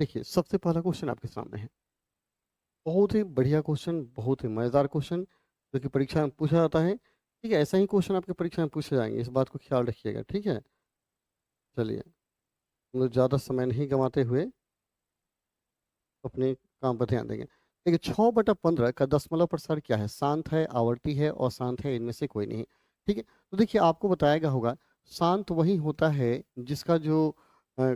देखिए, सबसे पहला क्वेश्चन आपके सामने है। बहुत ही बढ़िया क्वेश्चन, बहुत ही मज़ेदार क्वेश्चन जो कि परीक्षा में पूछा जाता है। ठीक है, ऐसा ही क्वेश्चन आपकी परीक्षा में पूछे जाएँगे, इस बात को ख्याल रखिएगा, ठीक है? चलिए, हम लोग ज़्यादा समय नहीं गँवाते हुए अपने काम पर ध्यान देंगे। देखिए, 6/15 का दशमलव प्रसार क्या है? शांत है, आवर्ती है, अशांत है, इनमें से कोई नहीं। ठीक है? तो देखिए, आपको बताया गया होगा, शांत वही होता है जिसका जो अ,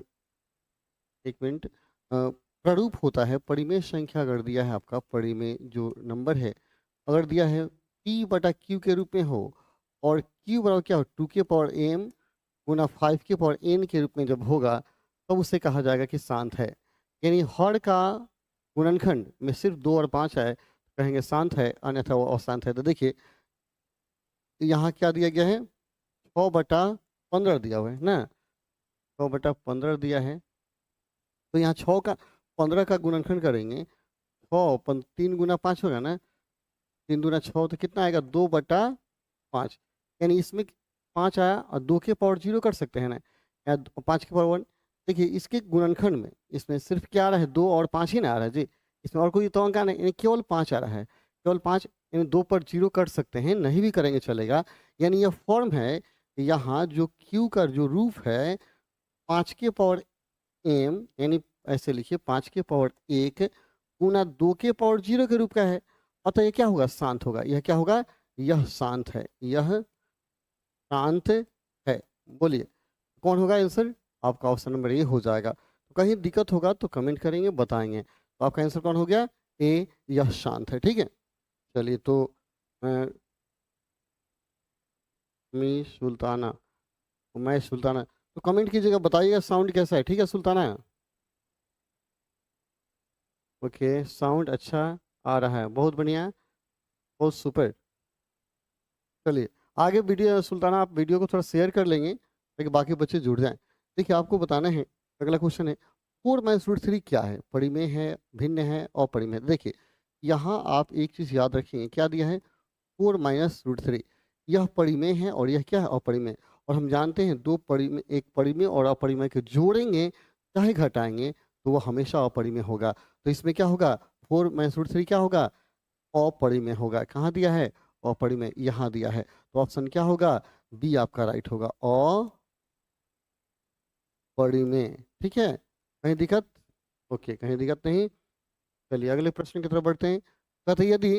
1 मिनट प्रारूप होता है, परिमेय संख्या अगर दिया है आपका, परिमेय जो नंबर है, अगर दिया है p/q के रूप में हो और q बराबर क्या हो 2 की पावर m गुना 5 की पावर n के रूप में जब होगा, तब उसे कहा जाएगा कि शांत है। यानी हर का गुणनखंड में सिर्फ 2 और 5 आए, तो कहेंगे शांत है, अन्यथा वो अशांत है। तो देखिए, यहाँ क्या दिया गया है? 6/15 दिया हुआ है ना? 6/15 दिया है, तो यहाँ 6 का 15 का गुणनखंड करेंगे, 6 3 गुना 5 होगा ना? 3 दूना 6 तो कितना आएगा? 2/5। यानी इसमें 5 आया और 2 के पावर 0 कर सकते हैं ना, या 5 के पावर 1। देखिए, इसके गुणनखंड में इसमें सिर्फ क्या आ रहा है? 2 और 5 ही ना आ रहा है जी। इसमें और कोई तो अंक नहीं, यानी केवल 5 आ रहा है, केवल 5। यानी 2 पर 0 कर सकते हैं, नहीं भी करेंगे चलेगा। यानी यह फॉर्म है, यहाँ जो क्यू का जो रूप है 5 के पावर m, यानी ऐसे लिखिए 5 के पावर 1 गुना 2 के पावर 0 के रूप का है। अतः ये क्या होगा? शांत होगा। यह क्या होगा? यह शांत है, यह शांत है। बोलिए, कौन होगा आंसर? आपका ऑप्शन नंबर ए हो जाएगा। तो कहीं दिक्कत होगा तो कमेंट करेंगे, बताएंगे। तो आपका आंसर कौन हो गया? ए, यह शांत है। ठीक है, चलिए। तो मी सुल्ताना, मैं सुल्ताना, तो कमेंट कीजिएगा, बताइएगा साउंड कैसा है। ठीक है सुल्ताना? ओके, साउंड अच्छा आ रहा है, बहुत बढ़िया, बहुत सुपर। चलिए आगे वीडियो, सुल्ताना आप वीडियो को थोड़ा शेयर कर लेंगे ताकि बाकी बच्चे जुड़ जाएं। देखिए, आपको बताना है, अगला क्वेश्चन है 4 - √3 क्या है? परिमेय है, भिन्न है, अपरिमेय। देखिए, यहाँ आप एक चीज याद रखेंगे, क्या दिया है? 4 - √3, यह परिमेय है और यह क्या है? अपरिमेय। और हम जानते हैं दो परिमेय, एक परिमेय और अपरिमेय के जोड़ेंगे चाहे घटाएंगे तो वह हमेशा अपरिमेय होगा। तो इसमें क्या होगा? 4 - √3 क्या होगा? अपरिमेय होगा। कहाँ दिया है? अपरिमेय, यहाँ दिया है। तो ऑप्शन क्या होगा? बी आपका राइट होगा, अपरिमेय। ठीक है, कहीं दिक्कत? ओके, कहीं दिक्कत नहीं। चलिए अगले प्रश्न की तरफ बढ़ते हैं। कहते हैं, यदि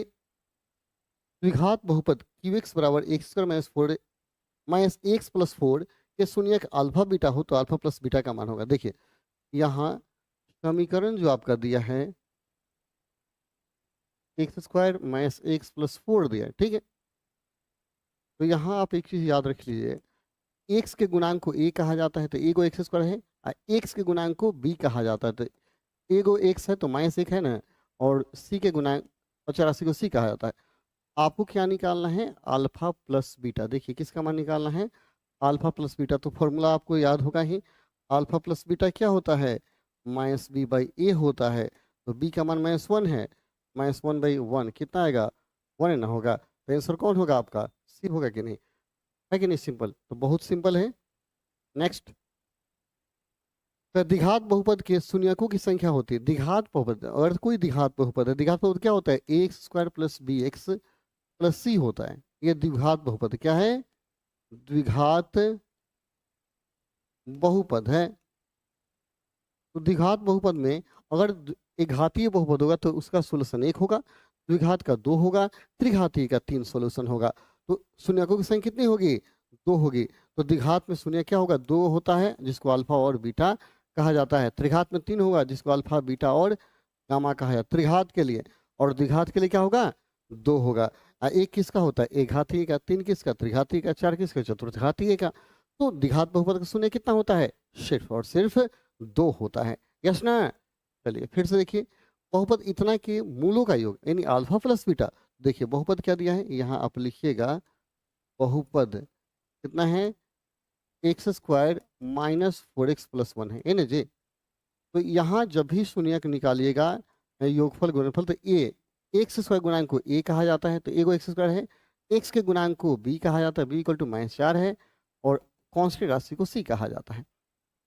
द्विघात बहुपद क्यूएक्स बराबर x square minus 4 minus x plus 4 के शून्य का अल्फा बीटा हो तो अल्फा प्लस बीटा का मान होगा। देखिए, यहाँ समीकरण जो आपका दिया है x square minus x plus 4 दिया है। ठीक है, तो यहाँ आप एक चीज याद रख लीजिए, एक्स के गुणांक को ए कहा जाता है तो ए को एक्स स्क्वायर है, और एक्स के गुणांक को बी कहा जाता है तो ए को एक्स है तो माइनस एक है ना, और सी के गुणांक और चौरासी को सी कहा जाता है। आपको क्या निकालना है? Alpha plus beta. देखिए, किसका मान निकालना है? Alpha plus beta. तो फॉर्मूला आपको याद होगा ही, अल्फा प्लस बीटा क्या होता है? माइनस बी बाई ए होता है। तो बी का मान -1 है, -1/1 कितना आएगा? 1 ना होगा। तो आंसर कौन होगा आपका? सी होगा कि नहीं? है कि नहीं? सिंपल, तो बहुत सिंपल है। नेक्स्ट, तो द्विघात बहुपद के शून्यकों की संख्या होती है। द्विघात बहुपद, अगर कोई द्विघात बहुपद है, द्विघात बहुपद क्या होता है? X square plus b x plus c होता है। ये द्विघात बहुपद क्या है? द्विघात बहुपद है। तो द्विघात बहुपद में अगर एक घातीय बहुपद होगा तो उसका सोल्यूशन 1 होगा, द्विघात का 2 होगा, त्रिघातीय का 3 सोल्यूशन होगा। तो शून्यकों की संख्या कितनी होगी? 2 होगी। तो द्विघात में शून्य क्या होगा? 2 होता है, जिसको अल्फा और बीटा कहा जाता है। त्रिघात में 3 होगा, जिसको अल्फा बीटा और गामा कहा जाता है त्रिघात के लिए। और द्विघात के लिए क्या होगा? 2 होगा। एक किसका होता है? एक घातीय का, 3 किसका? त्रिघातीय का, 4 किसका? चतुर्थघातीय का। तो द्विघात बहुपद का शून्य कितना होता है? सिर्फ और सिर्फ 2 होता है। यस ना? चलिए फिर से देखिए, बहुपद इतना के मूलों का योग यानी अल्फा प्लस बीटा। देखिए बहुपद क्या दिया है, यहाँ आप लिखिएगा, बहुपद कितना है? X square minus 4x plus 1 है ना जी। तो यहाँ जब भी शून्यक निकालिएगा, योगफल गुणनफल, तो ए एक्स स्क्वायर गुणांक को ए कहा जाता है तो ए को एक्स स्क्वायर है, एक्स के गुणांक को बी कहा जाता है, बी इक्वल टू -4 है, और कांस्टेंट राशि को सी कहा जाता है।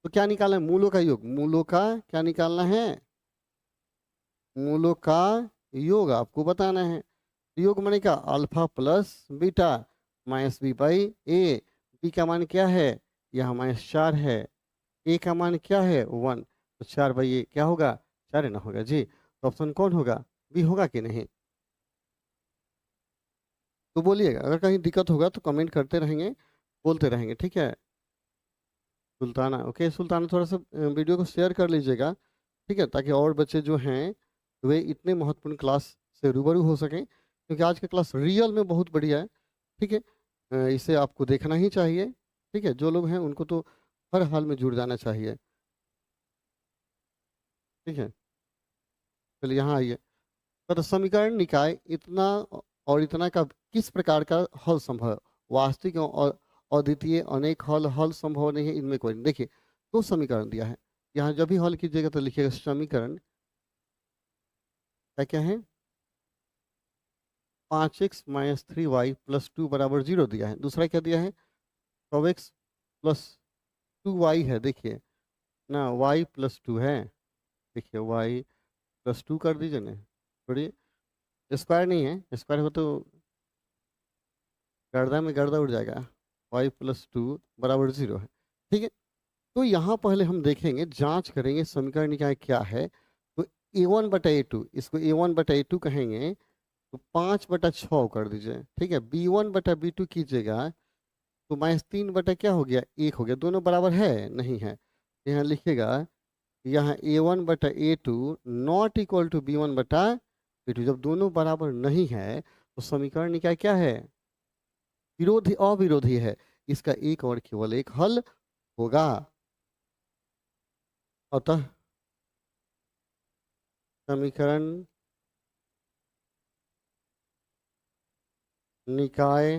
तो क्या निकालना है? मूलों का योग। मूलों का क्या निकालना है? मूलों का योग आपको बताना है। योग माने क्या? Alpha plus beta minus B by A. B का मान क्या है? यहाँ -4 है। ए का मान क्या है? 1। तो 4/a क्या होगा? 4 ना होगा जी। तो ऑप्शन कौन होगा? बी होगा कि नहीं? तो बोलिएगा, अगर कहीं दिक्कत होगा तो कमेंट करते रहेंगे, बोलते रहेंगे, ठीक है। सुल्ताना, ओके सुल्ताना, थोड़ा सा वीडियो को शेयर कर लीजिएगा, ठीक है, ताकि और बच्चे जो हैं वे इतने महत्वपूर्ण क्लास से रूबरू हो सकें, क्योंकि आज का क्लास रियल में बहुत बढ़िया है, ठीक है। इसे आपको देखना ही चाहिए, ठीक है। जो लोग हैं उनको तो हर हाल में जुड़ जाना चाहिए, ठीक है। चलिए यहाँ आइए। तो समीकरण निकाय इतना और इतना का किस प्रकार का हल संभव है? वास्तविक और अद्वितीय अनेक हल हल संभव नहीं है, इनमें कोई नहीं। देखिए, दो समीकरण दिया है, यहाँ जब भी हल कीजिएगा तो लिखिएगा समीकरण क्या क्या है? 5x - 3y + 2 = 0 दिया है। दूसरा क्या दिया है? 12x + 2y है, देखिए ना, y + 2 है, देखिए y + 2 कर दीजिए ना, थोड़ी स्क्वायर नहीं है, स्क्वायर हो तो गर्दा में गर्दा उड़ जाएगा। y + 2 = 0 है, ठीक है। तो यहाँ पहले हम देखेंगे, जांच करेंगे समीकरण निकाय क्या है। तो a1/a2, इसको a1/a2 कहेंगे, तो 5/6 कर दीजिए, ठीक है। b1/b2 कीजिएगा तो -3 क्या हो गया? 1 हो गया। दोनों बराबर है? नहीं है। यहाँ लिखिएगा, यहाँ a1/a2 not equal to b1/b2। जब दोनों बराबर नहीं है तो समीकरण निकाय क्या है? विरोधी, अविरोधी है। इसका एक और केवल एक हल होगा। अतः समीकरण निकाय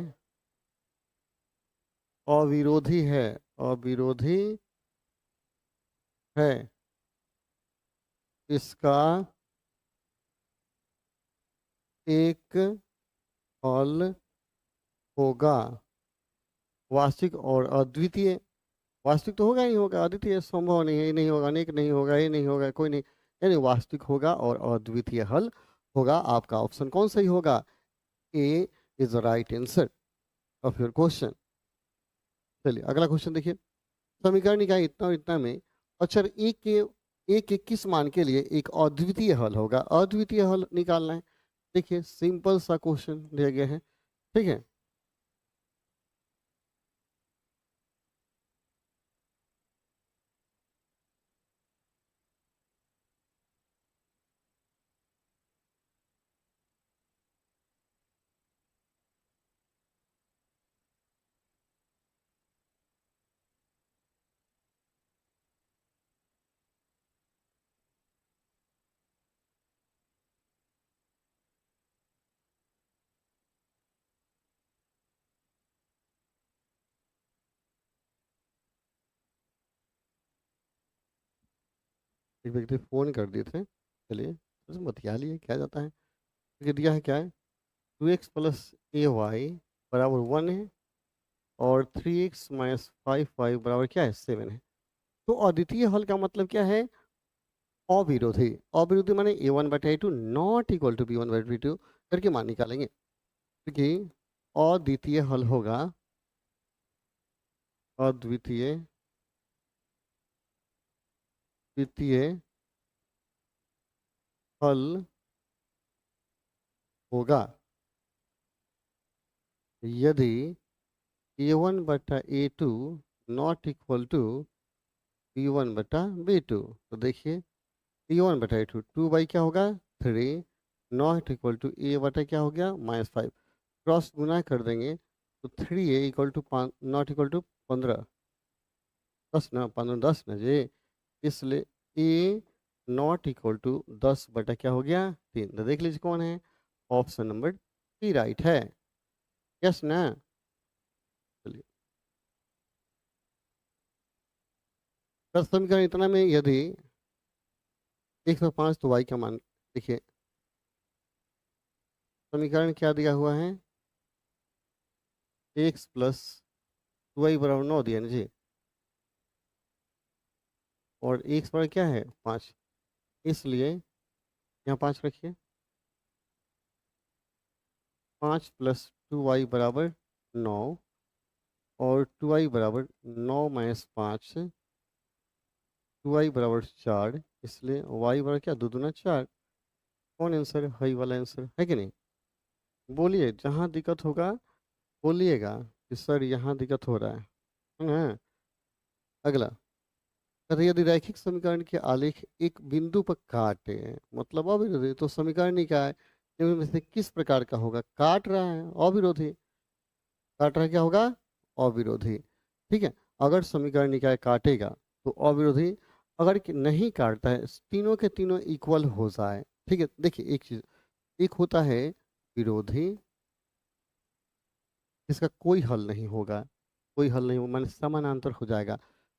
अविरोधी है, अविरोधी है। इसका एक हल होगा। वास्तविक और अद्वितीय। वास्तविक तो होगा ही होगा, अद्वितीय संभव नहीं है, ये नहीं होगा, अनेक नहीं होगा, ये नहीं होगा, कोई नहीं, यानी वास्तविक होगा और अद्वितीय हल होगा। आपका ऑप्शन कौन सही होगा? A is the right answer of your question. चलिए अगला क्वेश्चन देखिए। समीकरण निकाय इतना और इतना में अक्षर एक के किस मान के लिए एक अद्वितीय हल होगा? अद्वितीय हल निकालना है। देखिए सिंपल सा क्वेश्चन दिया गया है, ठीक है। एक व्यक्ति फोन कर दिए थे, चलिए उससे बतिया लिए, क्या जाता है। देखिए दिया है क्या है? 2x + ay = 1 है, और 3x - 5y क्या है? 7 है। तो अद्वितीय हल का मतलब क्या है? अविरोधी। अविरोधी माने a1/a2 not equal to b1/b2 करके मान निकालेंगे, क्योंकि अद्वितीय हल होगा, अद्वितीय द्वितीय हल होगा यदि a1/a2 not equal to b1/b2। तो देखिए a1/a2 2 बाई क्या होगा? 3 नॉट इक्वल टू a बटा क्या हो गया? -5। क्रॉस गुना कर देंगे तो 3a = नॉट इक्वल टू 15, 10 ना, 15 10 ना जी। इसलिए ए नॉट इक्वल टू 10/, क्या हो गया? 3। तो देख लीजिए कौन है? ऑप्शन नंबर सी राइट है। यस ना? चलिए, दस समीकरण इतना में यदि 105 तो y का मान, देखिए समीकरण क्या दिया हुआ है? x + 2y = 9 दिया ना जी। और एक्स बराबर क्या है 5, इसलिए यहाँ 5 रखिए। 5 प्लस 2y बराबर 9 और 2y बराबर 9 माइनस 5, 2y बराबर 4, इसलिए y बराबर क्या 2 दूना 4। कौन आंसर है? वही वाला आंसर है कि नहीं? बोलिए, जहाँ दिक्कत होगा बोलिएगा कि सर यहाँ दिक्कत हो रहा है ना। अगला, कहते यदि रैखिक समीकरण के आलेख एक बिंदु पर काटे, मतलब अविरोधी, तो समीकरण क्या है? इनमें से किस प्रकार का होगा? काट रहा है, अविरोधी। काट रहा है, क्या होगा? अविरोधी। ठीक है, अगर समीकरण निकाय काटेगा तो अविरोधी, अगर नहीं काटता है, तीनों के तीनों इक्वल हो जाए। ठीक है, देखिए एक चीज, एक होता है विरोधी, इसका कोई हल नहीं होगा, कोई हल नहीं होगा, माने समानांतर हो जाएगा,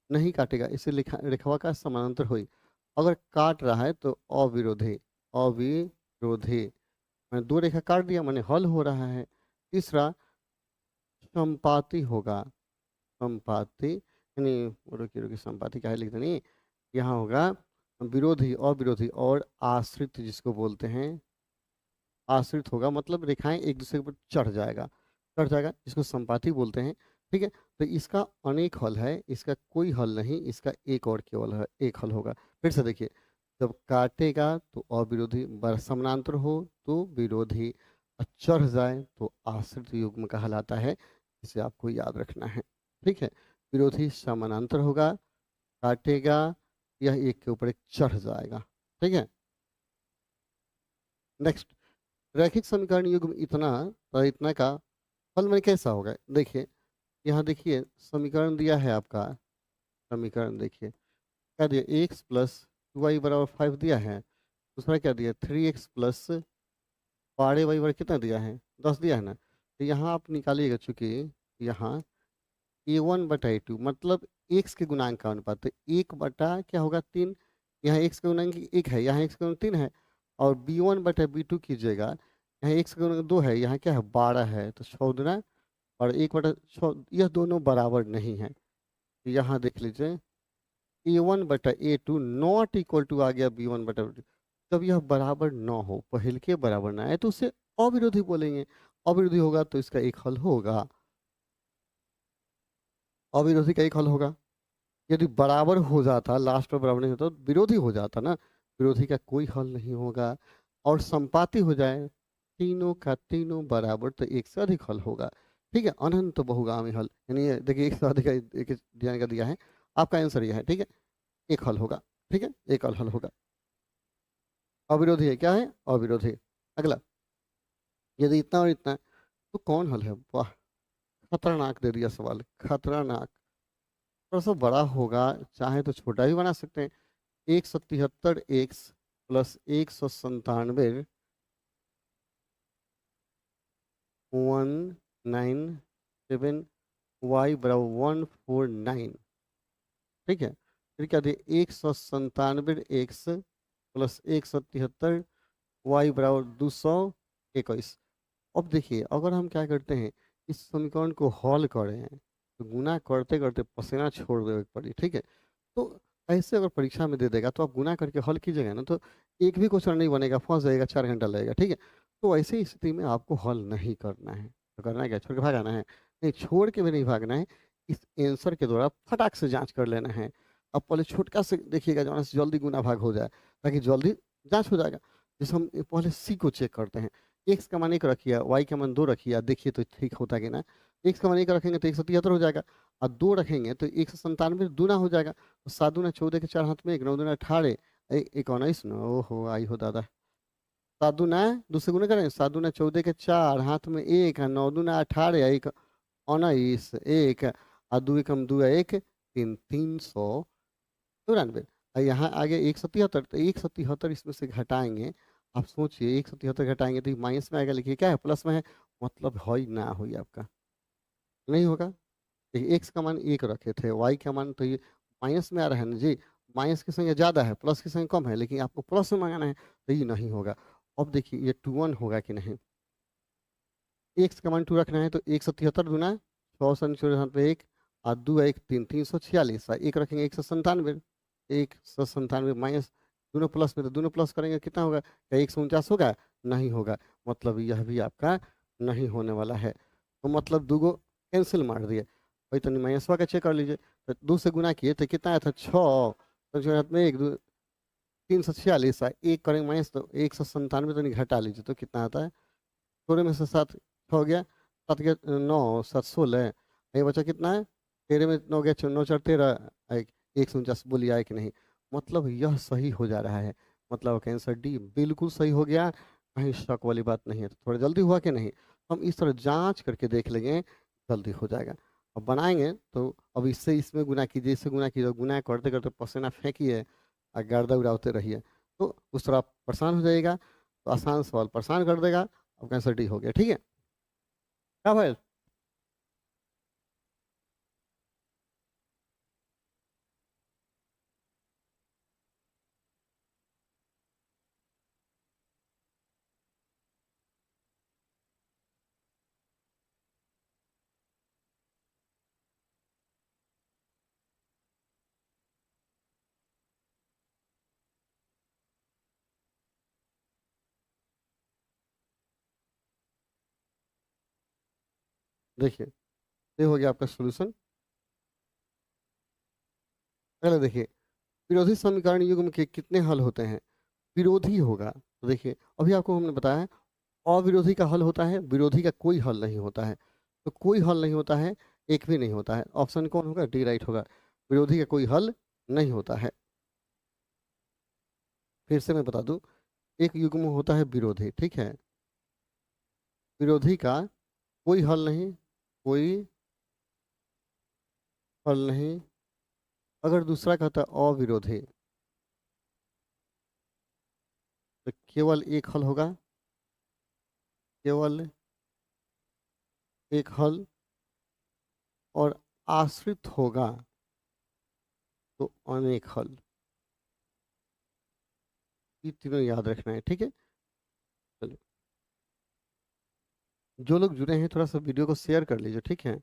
नहीं काटेगा, इसे लिखा रेखवा का समानांतर हुई। अगर काट रहा है तो अविरोधी, अविरोधी, मैंने दो रेखा काट दिया माने हल हो रहा है। तीसरा संपाती होगा, संपाती, यानी रुकी रुकी संपाती क्या है लिख देनी, यहाँ होगा विरोधी, अविरोधी और आश्रित, जिसको बोलते हैं आश्रित होगा, मतलब रेखाएं एक दूसरे के ऊपर चढ़ जाएगा, इसको संपाती बोलते हैं। ठीक है, तो इसका अनेक हल है, इसका कोई हल नहीं, इसका एक और केवल है, एक हल होगा। फिर से देखिए, जब काटेगा तो अविरोधी, समानांतर हो तो विरोधी, और चढ़ जाए तो आश्रित युग्म कहलाता है। इसे आपको याद रखना है। ठीक है, विरोधी समानांतर होगा, काटेगा, यह एक के ऊपर एक चढ़ जाएगा। ठीक है, नेक्स्ट, रैखिक समीकरण युग्म इतना और इतना का हल में कैसा होगा? देखिए, यहाँ देखिए समीकरण दिया है आपका, समीकरण देखिए क्या दिया, एक्स प्लस 2y बराबर 5 दिया है। दूसरा क्या दिया, 3x प्लस 12y बराबर कितना दिया है, 10 दिया है ना। तो यहाँ आप निकालिएगा, चूंकि यहाँ a1/a2 मतलब x के गुणांक का अनुपात, तो 1 बटा क्या होगा 3, यहाँ x का गुणांक 1 है, यहाँ x का गुणांक 3 है। और b1/b2 कीजिएगा, यहाँ x का गुणांक 2 है, यहाँ क्या है 12 है, तो 14 और 1/6, यह दोनों बराबर नहीं है। तो यहाँ देख लीजिए, a1/a2 नॉट इक्वल टू आ गया b1/b2। जब यह बराबर ना हो, पहल के बराबर ना आए, तो उसे अविरोधी बोलेंगे। अविरोधी होगा तो इसका एक हल होगा, अविरोधी का एक हल होगा। यदि बराबर हो जाता, लास्ट में बराबर नहीं होता, तो विरोधी हो जाता ना, विरोधी का कोई हल नहीं होगा। और संपाती हो जाए, तीनों का तीनों बराबर, तो एक से अधिक हल होगा। ठीक है, अनंत बहुगामी हल, यानी ये देखिए एक से अधिक एक डिजाइन का दिया है, आपका आंसर यह है। ठीक है, एक हल होगा। ठीक है, एक हल होगा, अविरोधी है, क्या है अविरोधी। अगला, यदि इतना और इतना, तो कौन हल है? वाह, खतरनाक दे दिया सवाल, खतरनाक। थोड़ा सा बड़ा होगा, चाहे तो छोटा भी बना सकते हैं। 177x प्लस 197 197 y बराबर 149। ठीक है, फिर क्या दिए, 197x प्लस 177 y बराबर 221। अब देखिए, अगर हम क्या करते हैं, इस समीकरण को हल करें तो गुना करते करते पसीना छोड़ देवे पड़ी। ठीक है, तो ऐसे अगर परीक्षा में दे देगा तो आप गुना करके हल कीजिएगा ना, तो एक भी क्वेश्चन नहीं बनेगा, फंस जाएगा, 4 घंटा लगेगा। ठीक है, तो ऐसे स्थिति में आपको हल नहीं करना है, तो करना है क्या, छोड़ के भागाना है? नहीं, छोड़ के भी नहीं भागना है, इस आंसर के द्वारा फटाक से जांच कर लेना है। अब पहले छोटका से देखिएगा, जहाँ से जल्दी गुना भाग हो जाए, ताकि जल्दी जांच हो जाएगा। जैसे हम पहले सी को चेक करते हैं, एक्स का मान 1 रखिए, वाई का मान 2 रखिए, देखिए तो ठीक होता है कि ना। एक्स का मान 1 रखेंगे तो 173 हो जाएगा, और 2 रखेंगे तो 197 दूना हो जाएगा। तो 7 दूना 14 के 4 हाथ में 1, 9 दूना 18, 19 न, ओहो आई हो दादा। 7 दूना दूसरे गुना करें, 7 दूना 14 के 4 हाथ में 1, 9 दूना 18, 1 19, 1 और 2 एकम 2 1 3, 394। और यहाँ आगे 177, तो 177 इसमें से घटाएंगे। आप सोचिए, 177 घटाएंगे तो माइनस में आएगा, लिखिए क्या है, प्लस में है, मतलब है ना हुई आपका, नहीं होगा। देखिए एक्स का मान 1 रखे थे, वाई का मान तो ये माइनस में आ रहा है ना जी, माइनस की संख्या ज्यादा है, प्लस की संख्या कम है, लेकिन आपको प्लस में मंगाना है, तो ये नहीं होगा। अब देखिए ये 2 1 होगा कि नहीं, एक्स का मान 2 रखना है, तो 177 गुना 100 पे 1 और 2 1 3, 346, और 1 रखेंगे 197, 197 माइनस, दोनों प्लस में, तो दोनों प्लस करेंगे कितना होगा? क्या 149 होगा? नहीं होगा। मतलब यह भी आपका नहीं होने वाला है। तो मतलब दो गो कैंसिल मार दिए। वही तो माइनसवा का चेक कर लीजिए। तो 2 से गुना किए तो कितना आया था? 6। तो जो हाथ में 346 है, एक करेंगे माइनस तो 197 तो नहीं, घटा लीजिए तो कितना आता है? थोड़े में से 7 हो गया, 7 के 9, 7 16, ये बचा कितना है? 13 में 9 गया, 9 4 13, 149। बोलिए आए कि नहीं? मतलब यह सही हो जा रहा है। मतलब का आंसर डी बिल्कुल सही हो गया, कहीं शक वाली बात नहीं है। तो थोड़ा जल्दी हुआ कि नहीं? हम इस तरह जांच करके देख लेंगे, जल्दी हो जाएगा। अब बनाएंगे तो अब इससे इसमें गुना कीजिए, इससे गुना कीजिए, गुना करते करते पसीना फेंकिए और गर्दा उड़ाते रहिए, तो उस तरह आप परेशान हो जाइएगा। तो आसान सवाल परेशान कर देगा। अब आंसर डी हो गया। ठीक है क्या भाई? देखिए, ये हो गया आपका सॉल्यूशन। पहले देखिए, विरोधी समीकरण युग्म के कितने हल होते हैं? विरोधी होगा तो देखिए, अभी आपको हमने बताया है अविरोधी का हल होता है, विरोधी का कोई हल नहीं होता है। तो कोई हल नहीं होता है, एक भी नहीं होता है। ऑप्शन कौन होगा? डी राइट होगा। विरोधी का कोई हल नहीं होता है। फिर से मैं बता दूं, एक युग्म होता है विरोधी, ठीक है? विरोधी का कोई हल नहीं, कोई हल नहीं। अगर दूसरा कहता है अविरोधी, तो केवल एक हल होगा, केवल एक हल। और आश्रित होगा तो अनेक हल। ये तीनों याद रखना है, ठीक है? चलिए, जो लोग जुड़े हैं थोड़ा सा वीडियो को शेयर कर लीजिए, ठीक है?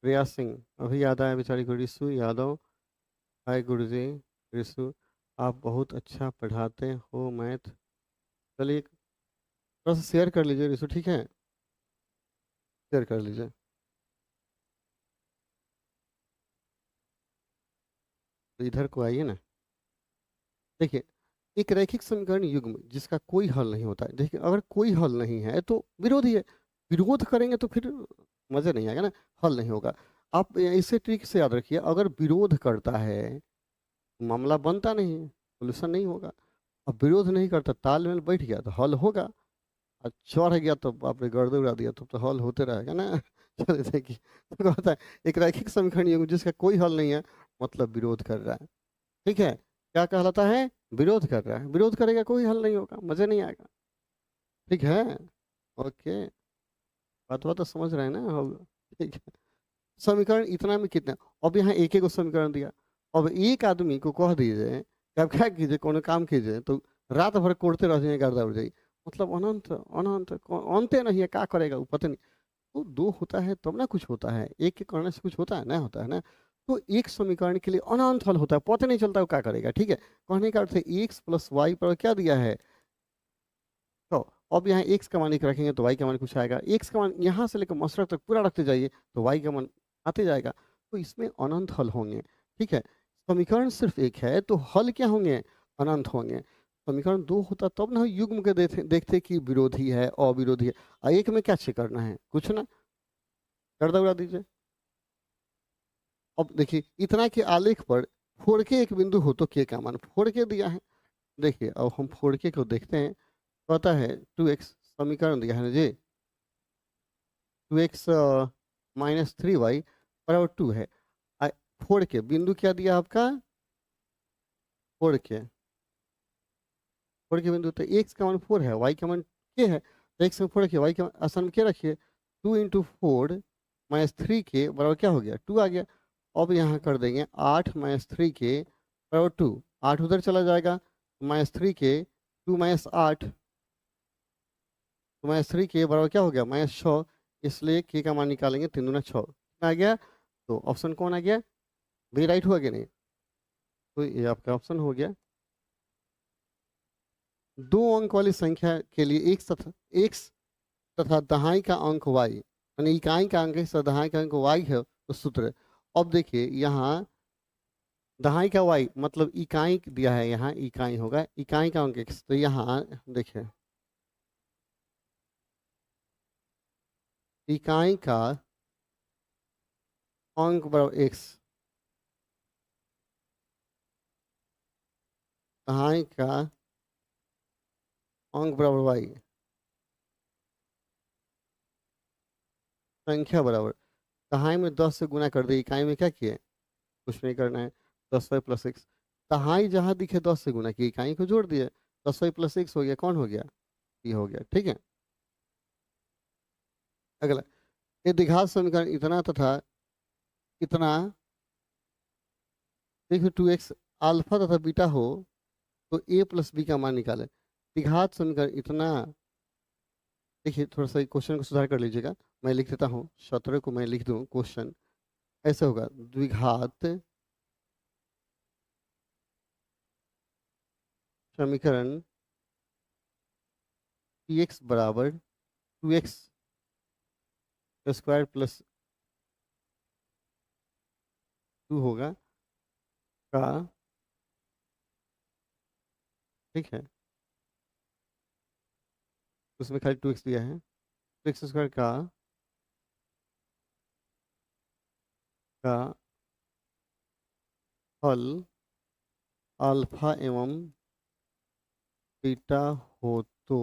प्रिया सिंह, अभी याद आया बेचारी को। रिशु यादव, हाय गुरुजी। रिशु, आप बहुत अच्छा पढ़ाते हो मैथ। चलिए, थोड़ा सा शेयर कर लीजिए रिशु, ठीक है? शेयर कर लीजिए। तो इधर को आइए ना। देखिए, एक रैखिक समीकरण युग्म जिसका कोई हल नहीं होता है, देखिए अगर कोई हल नहीं है तो विरोधी है। विरोध करेंगे तो फिर मजे नहीं आएगा ना, हल नहीं होगा। आप इसे ट्रिक से याद रखिए, अगर विरोध करता है मामला बनता नहीं है, सोल्यूशन नहीं होगा। अब विरोध नहीं करता, तालमेल बैठ गया तो हल होगा। और चढ़ गया तो आपने गर्द उड़ा दिया तो हल होते रहेगा ना। चलिए देखिए, तो कहता है एक रैखिक समीकरण युग्म जिसका कोई हल नहीं है, मतलब विरोध कर रहा है। ठीक है, क्या कहलाता है? विरोध कर रहा है। विरोध करेगा कोई हल नहीं होगा, मजे नहीं आएगा। ठीक है, ओके। बात बात तो समझ रहे हैं ना हम? ठीक है। समीकरण इतना में कितना? अब यहाँ एक एक समीकरण दिया। अब एक आदमी को कह दीजिए कि आप क्या कीजिए, कोनो काम कीजिए, तो रात भर कोड़ते रह जाइए, गर्दा उड़ जाइए। मतलब अनंत अनंत अंत नहीं है, क्या करेगा वो पता नहीं। तो दो होता है तब ना कुछ होता है, एक के करने से कुछ होता है ना, होता है ना। तो एक समीकरण के लिए अनंत हल होता है, पता नहीं चलता वो क्या करेगा। ठीक है, कहने का अर्थ है एक्स प्लस वाई पर क्या दिया है? तो अब यहाँ एक्स का मान एक रखेंगे तो वाई का मान कुछ आएगा। एक्स का मान यहाँ से लेकर मसरत तक पूरा रखते जाइए तो वाई का मान आते जाएगा। तो इसमें अनंत हल होंगे। ठीक है, समीकरण सिर्फ एक है तो हल क्या होंगे? अनंत होंगे। समीकरण दो होता तब ना युग्म के देखते कि विरोधी है अविरोधी है। और एक में क्या चेक करना है? कुछ ना, कर दौड़ा दीजिए। अब देखिए, इतना के आलेख पर फोड़ के एक बिंदु हो तो के का मान फोड़ के दिया है। देखिए, अब हम फोड़ के को देखते हैं। पता है 2x समीकरण दिया है ना जी, 2x माइनस 3y बराबर 2 है। आ, फोड़ के बिंदु क्या दिया आपका? फोड़ के, फोड़ के बिंदु तो x का मान 4 है, y का मान के है, तो x में फोड़ के y का मान आसान क्या रखिए? 2 × 4 माइनस 3 के बराबर क्या हो गया? 2 आ गया। अब यहाँ कर देंगे 8 माइनस 3 के बराबर 2। 8 उधर चला जाएगा, माइनस 3 के 2 माइनस 8, तो माइनस 3 के बराबर क्या हो गया? माइनस 6। इसलिए के का मान निकालेंगे, 3 दूना 6 कितना आ गया? तो ऑप्शन कौन आ गया? बी राइट हुआ कि नहीं? तो ये आपका ऑप्शन हो गया। 2 अंक वाली संख्या के लिए एक्स तथा दहाई का अंक वाई, यानी इकाई का अंक x तथा दहाई का अंक वाई है तो सूत्र। अब देखिए यहाँ दहाई का वाई मतलब इकाई दिया है, यहाँ इकाई होगा, इकाई का अंक x, तो यहाँ देखिए इकाई का अंक बराबर x, दहाई का अंक बराबर वाई, संख्या बराबर दहाई में 10 से गुना कर दे, इकाई में क्या किए, कुछ नहीं करना है, 10y+x। दहाई जहां दिखे 10 से गुना की, इकाई को जोड़ दिए, 10y+x हो गया, कौन हो गया, ये हो गया। ठीक है, अगला, ये द्विघात समीकरण इतना तथा इतना, देखिए 2x अल्फा तथा बीटा हो तो a+b का मान निकाले। द्विघात समीकरण इतना, देखिए थोड़ा सा क्वेश्चन को सुधार कर लीजिएगा, मैं लिख देता हूँ, 17 को मैं लिख दूँ क्वेश्चन, ऐसे होगा द्विघात समीकरण px बराबर 2x स्क्वायर प्लस 2 होगा का, ठीक है, उसमें खाली 2x दिया है, 2x स्क्वायर का हल अल्फा एवं बीटा हो तो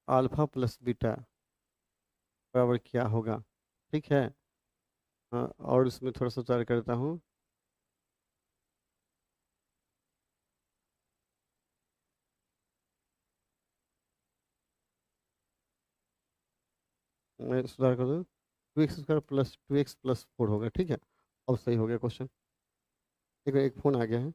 अल्फा प्लस बीटा बराबर क्या होगा। ठीक है, हाँ, और इसमें थोड़ा सा विचार करता हूँ, मैं सुधार कर दूँ, 2x स्क्वायर प्लस 2x+4 होगा। ठीक है, अब सही हो गया क्वेश्चन। एक फोन आ गया है।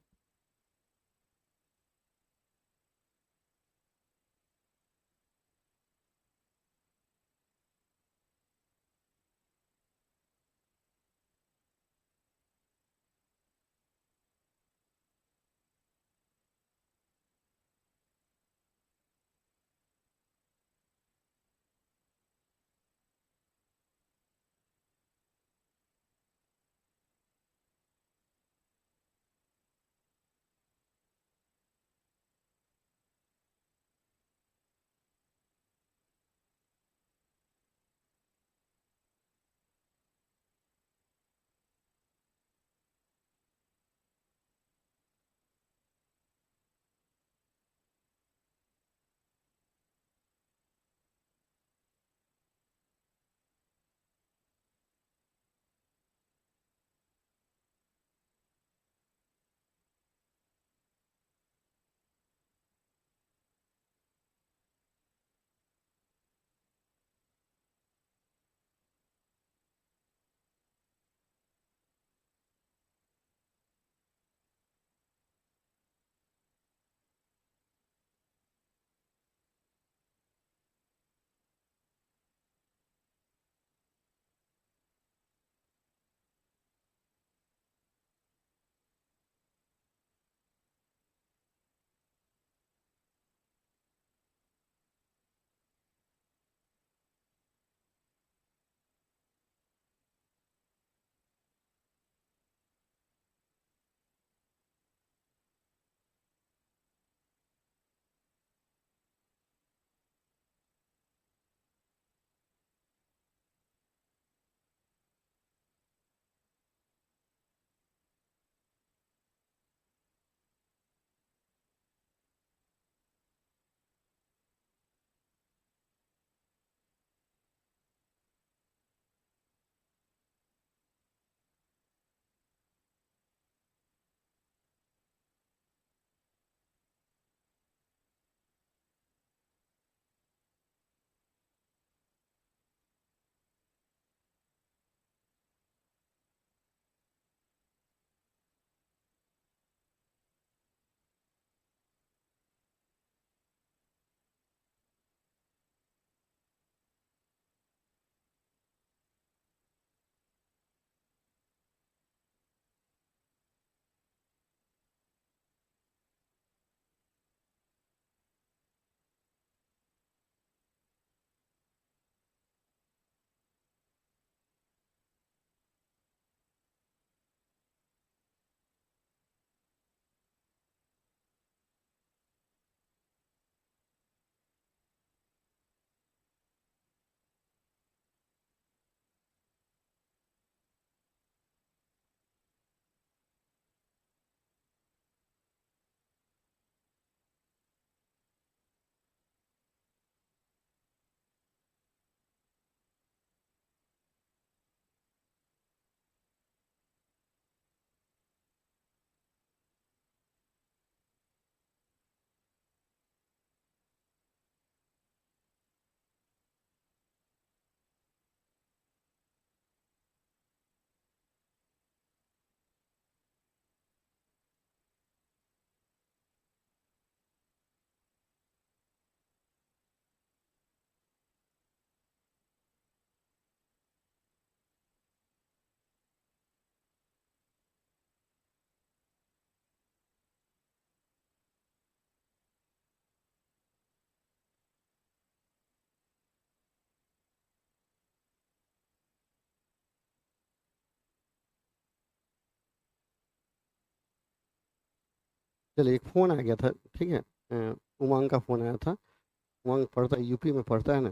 चलिए, एक फ़ोन आ गया था, ठीक है? उमंग का फ़ोन आया था। उमंग पढ़ता यूपी में पढ़ता है ना,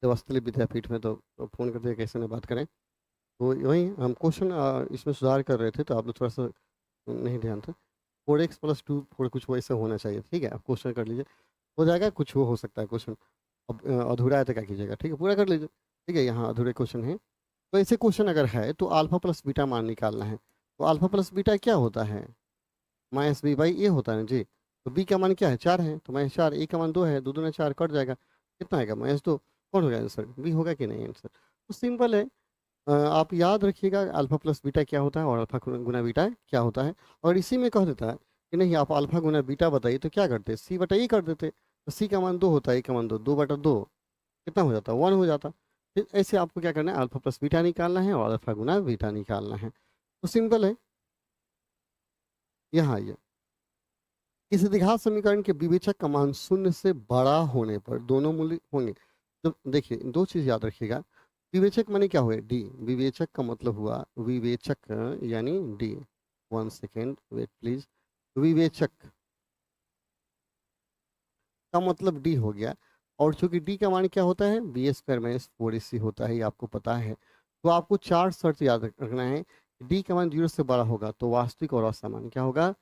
देवस्थली विद्यापीठ में, तो फ़ोन करके कैसे न बात करें। तो वही हम क्वेश्चन इसमें सुधार कर रहे थे, तो आप लोग थोड़ा-सा नहीं ध्यान था। 4x + 2 4 कुछ वैसे होना चाहिए, ठीक है? आप क्वेश्चन कर लीजिए, हो जाएगा, कुछ वो हो सकता है क्वेश्चन। अब अधूरा है तो क्या कीजिएगा, ठीक है? पूरा कर लीजिए, ठीक है? यहाँ अधूरे क्वेश्चन हैं। तो ऐसे क्वेश्चन अगर है तो अल्फ़ा प्लस बीटा मान निकालना है। तो अल्फ़ा प्लस बीटा क्या होता है? माइनस बी बाई ए होता है ना जी। तो बी का मान क्या है? 4 है, तो -4, ए का मान 2 है, 2 दूना 4 कट जाएगा। कितना आएगा? -2। कौन होगा आंसर? बी होगा कि नहीं आंसर? तो सिंपल है। आप याद रखिएगा अल्फ़ा प्लस बीटा क्या होता है और अल्फ़ा गुना बीटा क्या होता है। और इसी में कह देता है कि नहीं, आप अल्फ़ा गुना बीटा बताइए, तो क्या करते? सी बटा ए कर देते। तो सी का मान 2 होता है, ए का मान 2, 2 बटा 2 कितना हो जाता है? 1 हो जाता। फिर ऐसे आपको क्या करना है? अल्फ़ा प्लस बीटा निकालना है और अल्फ़ा गुना बीटा निकालना है। तो सिंपल है। यहाँ आइए। किसी द्विघात समीकरण के विवेचक का मान शून्य से बड़ा होने पर दोनों मूल्य होंगे। तो देखिए, दो चीज याद रखिएगा। विवेचक माने क्या हुआ? डी। विवेचक का मतलब हुआ विवेचक, यानी डी। 1 second wait please. विवेचक का मतलब डी हो गया। और चूंकि डी का मान क्या होता है? बी² - 4ac होता है, ये आपको पता है। तो आपको चार शर्त याद रखना है। डी का मान 0 से बड़ा होगा तो वास्तविक और असामान्य क्या होगा?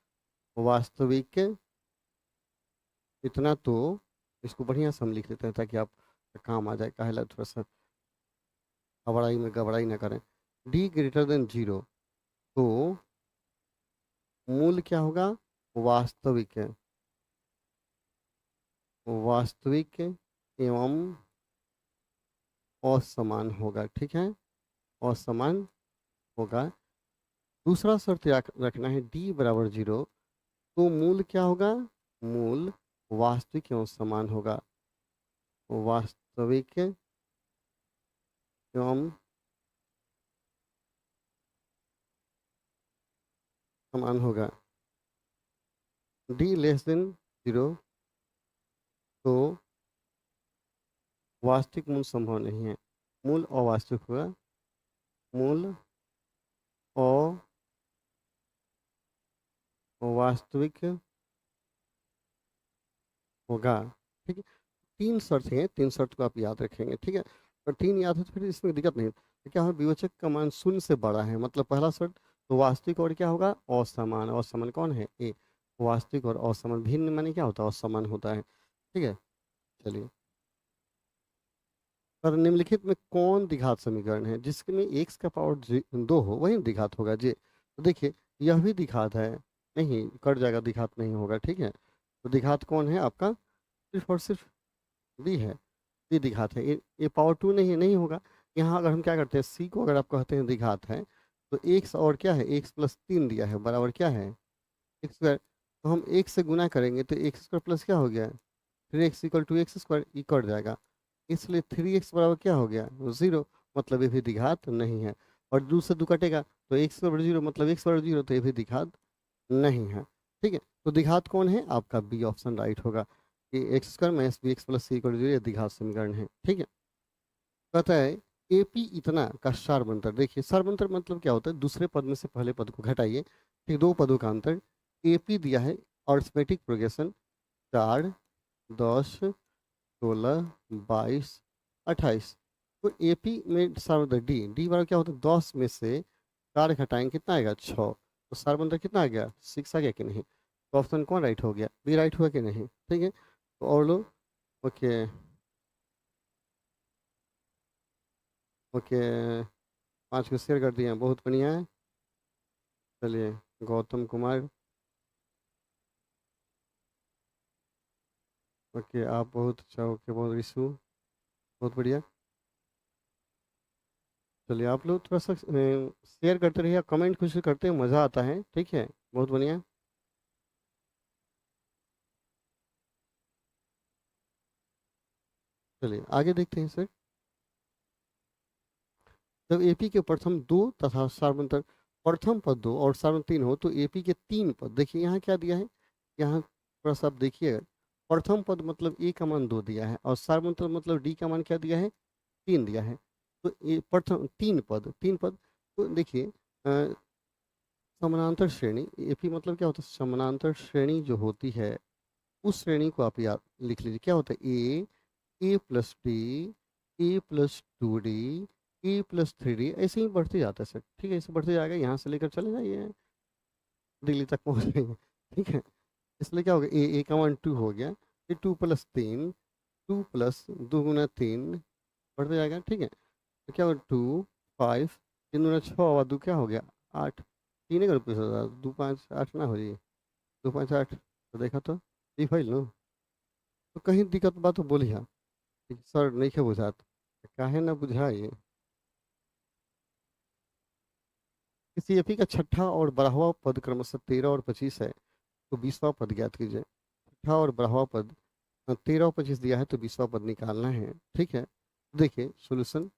वास्तविक। इतना तो इसको बढ़िया से हम लिख देते हैं ताकि आप काम आ जाए, काहेला थोड़ा सा हबड़ाई में गबड़ाई ना करें। D 0 तो मूल क्या होगा? वास्तविक है। वास्तविक एवं असमान होगा, ठीक है? असमान होगा। दूसरा शर्त रखना है, D = 0 तो मूल क्या होगा? मूल वास्तविक एवं समान होगा। वास्तविक एवं समान होगा। D <0 तो वास्तविक मूल संभव नहीं है। मूल अवास्तविक होगा। मूल अवास्तविक होगा, ठीक है? तीन शर्त हैं, तीन शर्त को आप याद रखेंगे, ठीक है? और तीन याद है तो फिर इसमें दिक्कत नहीं। तो क्या है? विवेचक का मान शून्य से बड़ा है, मतलब पहला शर्त। तो वास्तविक और क्या होगा? असमान। असमान कौन है? ए। वास्तविक और असमान भिन्न माने क्या होता है? असमान होता है, ठीक है? चलिए, पर निम्नलिखित में कौन द्विघात समीकरण है जिसमें एक्स का पावर 2 हो, वही द्विघात होगा जी। तो देखिए, यह भी द्विघात है। नहीं, कट जाएगा, द्विघात नहीं होगा, ठीक है? तो द्विघात कौन है आपका? सिर्फ और सिर्फ बी है। ये द्विघात है। ये पावर 2 नहीं है, नहीं होगा। यहाँ अगर हम क्या करते हैं, सी को अगर आप कहते हैं द्विघात है, तो एक्स और क्या है? x + 3 दिया है, बराबर क्या है? x²। तो हम एक से गुना करेंगे तो x² प्लस क्या हो गया? 3x = x², ये कट जाएगा। इसलिए 3x बराबर क्या हो गया? 0। मतलब ये भी द्विघात नहीं है। और 2 से 2 कटेगा तो x = 0, मतलब x = 0, तो ये भी द्विघात नहीं है, ठीक है? तो द्विघात कौन है? आपका बी ऑप्शन राइट होगा कि x² - bx + c = 0 ये द्विघात समीकरण है, ठीक है? कहता है एपी इतना का सार्वंतर। देखिए, सार्वंतर मतलब क्या होता है? दूसरे पद में से पहले पद को घटाइए, ठीक? दो पदों का अंतर। एपी दिया है अर्थमेटिक प्रोग्रेशन 4, 10, 16, 22, 28। तो एपी में सार्वंतर डी। डी बराबर क्या होता है? 10 में से 4 घटाएंगे, कितना आएगा? 6। तो सार्वंतर कितना आ गया? 6 आ गया कि नहीं? तो ऑप्शन कौन राइट हो गया? बी राइट हुआ कि नहीं? ठीक है, तो और लो। ओके। ओके, 5 को शेयर कर दिए हैं, बहुत बढ़िया है। चलिए, गौतम कुमार। ओके, आप बहुत अच्छा। ओके, बहुत रिशु, बहुत बढ़िया। चलिए, आप लोग थोड़ा सा शेयर करते रहिए, कमेंट कुछ करते हैं, मज़ा आता है, ठीक है? बहुत बढ़िया। चलिए, आगे देखते हैं सर। जब एपी के प्रथम दो तथा सार्वंतर प्रथम पद 2 और सार्वंतर 3 हो तो एपी के 3 पद, देखिए यहाँ क्या दिया है, यहाँ थोड़ा सा आप देखिए। प्रथम पद मतलब ए का मान 2 दिया है और सार्वंतर मतलब डी का मान क्या दिया है? 3 दिया है। तो ये प्रथम 3 पद, 3 पद। तो देखिए, समानांतर श्रेणी, एपी मतलब क्या होता है? समानांतर श्रेणी जो होती है उस श्रेणी को आप याद लिख लीजिए। क्या होता है? A plus D, A plus two D, A plus three D, ऐसे ही बढ़ते जाता है सर। ठीक है, ऐसे बढ़ते जाएगा, यहाँ से लेकर चले जाइए दिल्ली तक पहुँच जाएंगे। ठीक है, इसलिए क्या होगा? ए का मान टू हो गया, ये टू प्लस तीन, टू प्लस दो गुना तीन, बढ़ते जाएगा। ठीक है, तो क्या होगा? टू, फाइव, तीन गुना छः और दो क्या हो गया? आठ। तीन एक रुपये से दो पाँच आठ ना हो जी, दो पाँच आठ, तो देखा तो ये फाइल लो। तो कहीं दिक्कत बात तो बोली हाँ, सर नहीं के बुझात, काहे ना बुझाइए। किसी एपी का छठा और बढ़ावा पद क्रमशः 13 और 25 है, तो 20वां पद ज्ञात कीजिए। छठा और बढ़ावा पद 13 और 25 दिया है, तो 20वां पद निकालना है। ठीक है, देखिए सोल्यूशन,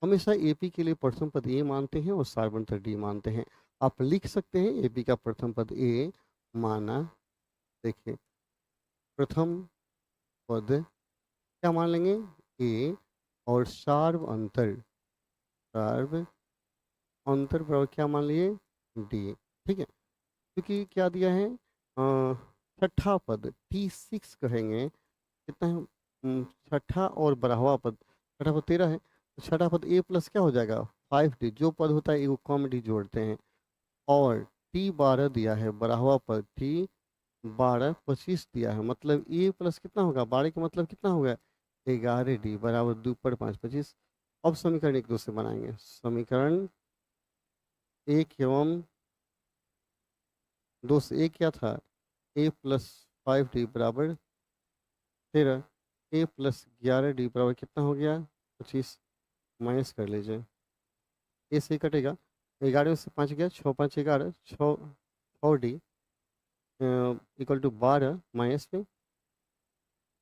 हमेशा एपी के लिए प्रथम पद ए मानते हैं और सार्वंतर डी मानते हैं। आप लिख सकते हैं एपी का प्रथम पद ए माना। देखिए प्रथम पद क्या मान लेंगे? ए, और सार्व अंतर, सार्व अंतर बराबर क्या मान लिए? डी। ठीक है, क्योंकि क्या दिया है? छठा पद T6 कहेंगे, कितना है? छठा और बढ़ावा पद, छठा पद 13 है, तो छठा पद ए प्लस क्या हो जाएगा? 5D, जो पद होता है वो कम डी जोड़ते हैं। और T12 दिया है, बढ़ावा पद T12 25 दिया है, मतलब ए प्लस कितना होगा? 12 का मतलब कितना होगा? 11D बराबर 2/5 25। अब समीकरण एक दो से बनाएंगे। समीकरण एक एवं दो से, एक क्या था? ए प्लस 5D बराबर 13, ए प्लस 11D बराबर कितना हो गया? 25। माइनस कर लीजिए, ए से ही कटेगा, 11 से 5 गया, 6 5 11, 6D इक्वल टू 12 माइनस में,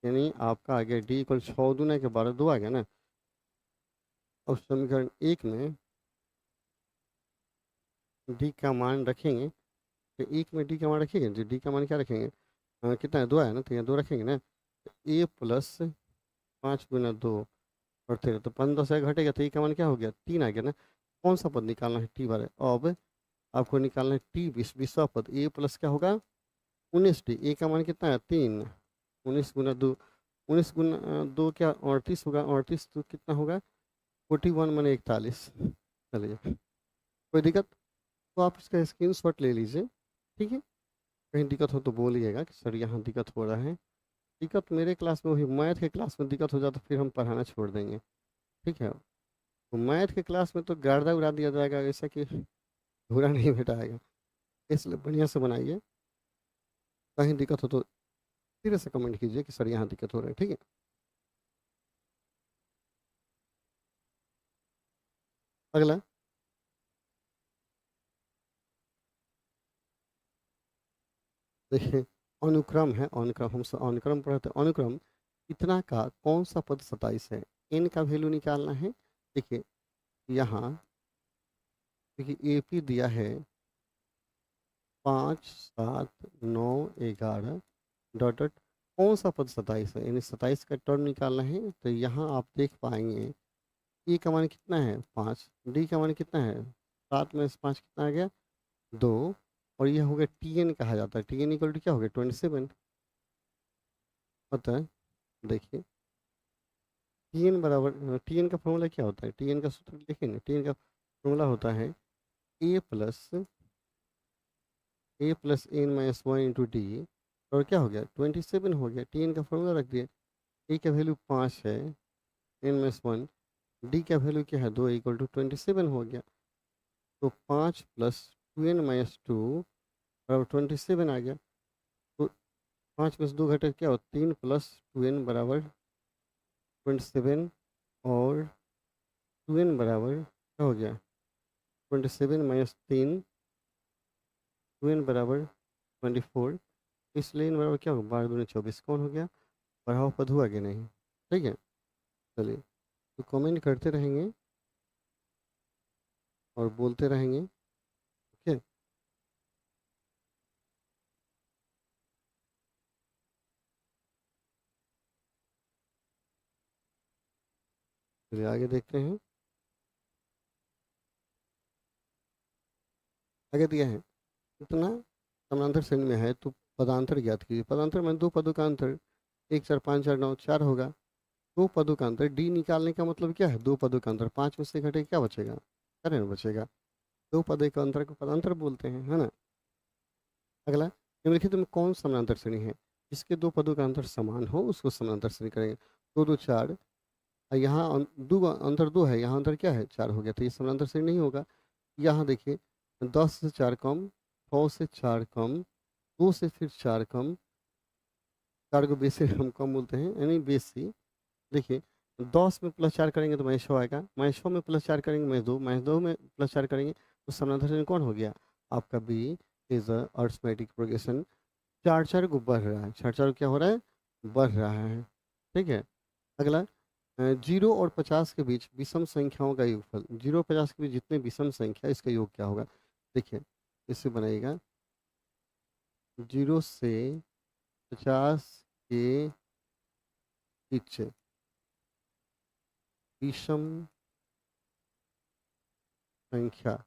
यानी आपका आ गया डी इक्वल 6 दूना के 12, दो आ गया ना। अब समीकरण एक में डी का मान रखेंगे, तो एक में डी का मान रखेंगे जी, डी का मान क्या रखेंगे? कितना है? दो आया ना, तो यहाँ दो रखेंगे ना। ए प्लस 5 गुना 2 और 13, तो 15 से घटेगा, तो ए का मान क्या हो गया? 3 आ गया ना। कौन सा पद निकालना है? T12। अब आपको निकालना है T20, 20वां पद ए प्लस क्या होगा? 19D। ए का मान कितना है? 3, 19 गुना 2, 19 गुना 2 क्या? 38 होगा, 38 तो कितना होगा? 41 माने 41। चलिए, कोई दिक्कत? तो आप इसका स्क्रीनशॉट ले लीजिए। ठीक है, कहीं दिक्कत हो तो बोलिएगा कि सर यहाँ दिक्कत हो रहा है। दिक्कत मेरे क्लास में हुई, मैथ के क्लास में दिक्कत हो जाए तो फिर हम पढ़ाना छोड़ देंगे। ठीक है, तो मैथ के क्लास में तो गर्दा उड़ा दिया जाएगा, ऐसा कि पूरा नहीं भेटाएगा। इसलिए बढ़िया से बनाइए, कहीं दिक्कत हो तो सीधे से कमेंट कीजिए कि सर यहाँ दिक्कत हो रहा है। ठीक है, अगला देखिए, अनुक्रम है। अनुक्रम, हम अनुक्रम पढ़ते हैं। अनुक्रम इतना का कौन सा पद 27 है? एन का वैल्यू निकालना है। देखिए यहाँ, देखिए एपी दिया है 5 7 9 11 डॉट डॉट, कौन सा पद 27 है? यानी 27 का टर्म निकालना है। तो यहाँ आप देख पाएंगे ई का मान कितना है? 5, डी का मान कितना है? 7 में से 5 कितना आ गया? 2, और यह हो गया TN कहा जाता है। TN इक्वल टू क्या हो गया? 27 होता है। देखिए TN बराबर, TN का फॉर्मूला क्या होता है? TN का सूत्र लिखेंगे। TN का फॉर्मूला होता है A+N-1 × D, और क्या हो गया? 27 हो गया। TN का फॉर्मूला रख दिया, ए का वैल्यू 5 है, N-1, डी का वैल्यू क्या है? 2 इक्वल टू 27 हो गया। तो 5 प्लस 2n-2 बराबर 27 आ गया। तो 5 में से 2 घटे क्या हो? 3 प्लस 2n बराबर 27, और 2n बराबर क्या हो गया? 27 माइनस 3, 2n बराबर 24। इसलिए n बराबर क्या होगा? 12 दूनी 24। कौन हो गया? बढ़ाओ पद हुआ कि नहीं? ठीक है, चलिए, तो कमेंट करते रहेंगे और बोलते रहेंगे। ठीक है, चलिए आगे देखते हैं। आगे दिया है इतना समानांतर श्रेणी में है तो पदांतर ज्ञात कीजिए। पदांतर में दो पदों का अंतर, 1 4 5 4 9 4 होगा। दो पदों का अंतर, डी निकालने का मतलब क्या है? दो पदों का अंतर, 5 में से घटे क्या बचेगा? 4 बचेगा। दो पदों का अंतर को पदांतर बोलते हैं, है ना। अगला, निम्नलिखित में कौन समानांतर श्रेणी है? जिसके दो पदों का अंतर समान हो उसको समानांतर श्रेणी करेंगे। दो दो चार, यहाँ दो अंतर दो है, यहाँ अंतर क्या है? 4 हो गया, तो ये समानांतर श्रेणी नहीं होगा। यहाँ देखिए, 10 से 4 कम, 6 से 4 कम, 2 से फिर 4 कम, 4 को बेस से हम कम बोलते हैं, यानी बेसी। देखिए, 10 में प्लस 4 करेंगे तो -6 आएगा, -6 में प्लस 4 करेंगे -2, -2 में प्लस 4 करेंगे तो समानांतर श्रेणी कौन हो गया? आपका B is a arithmetic progression. 4 4 को बढ़ रहा है, 4 4 क्या हो रहा है? बढ़ रहा है। ठीक है। अगला, 0 और 50 के बीच विषम संख्याओं का योगफल। 0 और 50 के बीच जितने विषम संख्या, इसका योग क्या होगा? देखिए, इससे बनाइएगा 0 से 50 के बीच विषम संख्या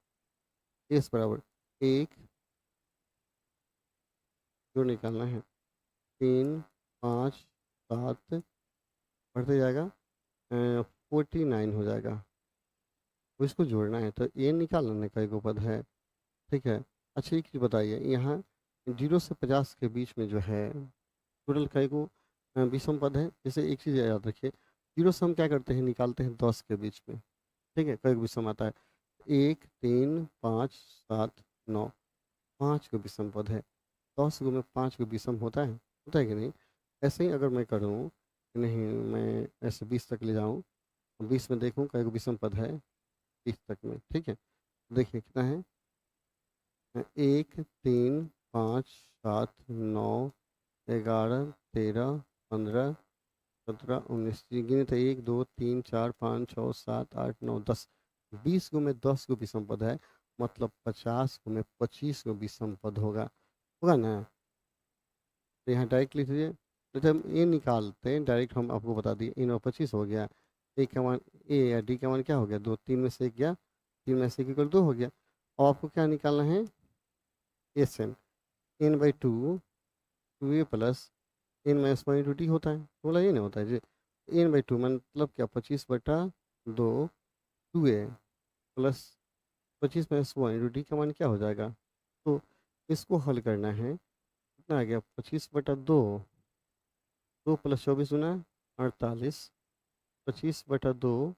एस बराबर 1, जो निकालना है 3 5 7, बढ़ते जाएगा 49 हो जाएगा। तो इसको जोड़ना है तो ए निकालने का एक पद है। ठीक है। अच्छा, एक चीज़ बताइए, यहाँ 0 से 50 के बीच में जो है टोटल कई को विषम पद है। जैसे एक चीज़ याद रखिए, 0 से हम क्या करते हैं? निकालते हैं 10 के बीच में। ठीक है, कई विषम आता है, 1 3 5 7 9, 5 को विषम पद है। 10 को में 5 को विषम होता है कि नहीं? ऐसे ही अगर मैं करूँ, नहीं मैं ऐसे 20 तक ले जाऊँ, 20 में देखूँ कई विषम पद है 30 तक में। ठीक है, देखिए कितना है? 1 3 5 7 9 11 13 15 17 19, गिने तो 1 2 3 4 5 6 7 8 9 10, 20 को में 10 को विषम पद है, मतलब 50 को में 25 को विषम पद होगा। होगा ना? तो यहाँ डायरेक्ट लिख दीजिए। जैसे हम ए निकालते हैं डायरेक्ट, हम आपको बता दिए, इन और 25 हो गया। ए का मान, ए या डी का मान क्या हो गया? 2, 3 में से 1 गया, 3 में से 1 इक्वल 2 हो गया। और आपको क्या निकालना है? S N, N by two, 2a plus N minus one into D होता है। बोला ये नहीं होता है जी। एन बाई टू मतलब क्या? 25/2 2a प्लस 25 - 1 इंटू डी का मान क्या हो जाएगा? तो इसको हल करना है, कितना आ गया? 25/2, 2 प्लस 24 गुना 48, 25/2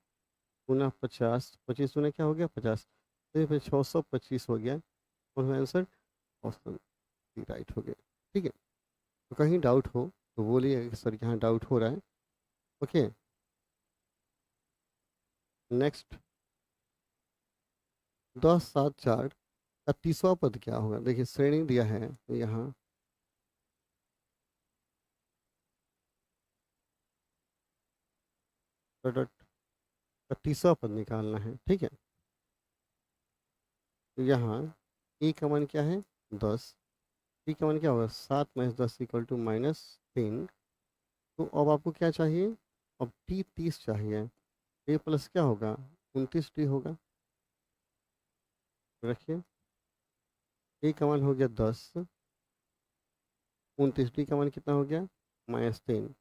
गुना 50, 25 गुना क्या हो गया? 50, तो ये फिर 625 हो गया। और आंसर ऑप्शन डी राइट हो गया। ठीक है। तो कहीं डाउट हो तो बोलिए कि सर यहाँ डाउट हो रहा है। ओके, नेक्स्ट, 10 7 4 का तीसरा पद क्या होगा? देखिए, श्रेणी दिया है यहाँ, प्रोडक्ट का तीसरा पद निकालना है। ठीक है, तो यहाँ ए का मान क्या है? 10, टी का मान क्या होगा? 7 - 10 इक्वल टू -3। तो अब आपको क्या चाहिए? अब टी 30 चाहिए। ए प्लस क्या होगा? 29 टी होगा। रखिए, ए का मान हो गया 10, 29 टी का मान कितना हो गया? -3।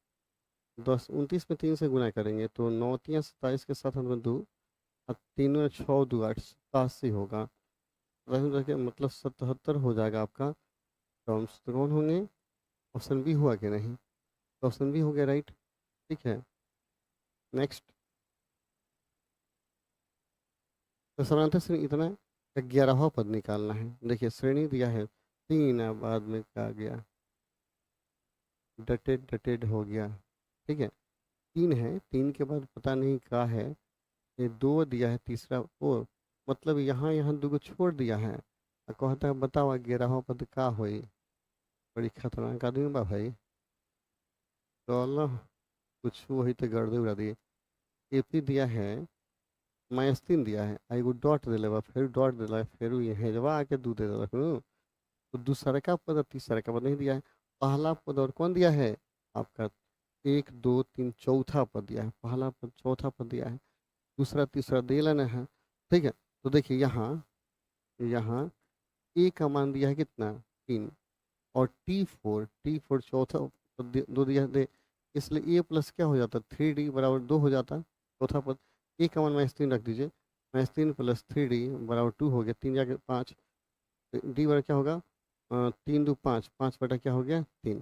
10 29 में 3 से गुना करेंगे तो 9 3 27 के साथ हम 2, और 3 में 6 2 8 87 होगा। रह मतलब 77 हो जाएगा आपका टर्म्स। तो कौन होंगे? ऑप्शन बी हुआ कि नहीं? तो ऑप्शन बी हो गया राइट। ठीक है। नेक्स्ट, तो समानांतर श्रेणी इतना 11वां पद निकालना है। देखिए, श्रेणी दिया है 3, बाद में क्या गया? डटेड डटेड हो गया। ठीक है, 3 है, 3 के बाद पता नहीं क्या है। ये 2 दिया है, तीसरा ओ, मतलब यहाँ यहाँ 2 को छोड़ दिया है। कहता है बताओ 11वां पद का होई? बड़ी खतरनाक आदमी बा भाई। तो अल्लाह, कुछ वही तो गर्दे उड़ा दिए। एपी दिया है, -3 दिया है, आई एगो डॉट दिले बा, फिर डॉट दिला, फिर ये हेजवा आके दू दे दिलक। तो दूसरा का पद और तीसरा का पद नहीं दिया है। पहला पद और कौन दिया है? आपका 1 2 3 चौथा पद दिया है। पहला पद चौथा पद दिया है, दूसरा तीसरा दे लेना है। ठीक है, तो देखिए यहाँ यहाँ ए का मान दिया है कितना 3, और टी फोर चौथा पद दो दिया दे, इसलिए ए प्लस क्या हो जाता 3D बराबर 2 हो जाता चौथा पद। ए का मान -3 रख दीजिए, -3 प्लस 3D बराबर 2 हो गया, 3 जाके 5, डी बराबर क्या होगा 3 2 5, 5 बटा क्या हो गया 3,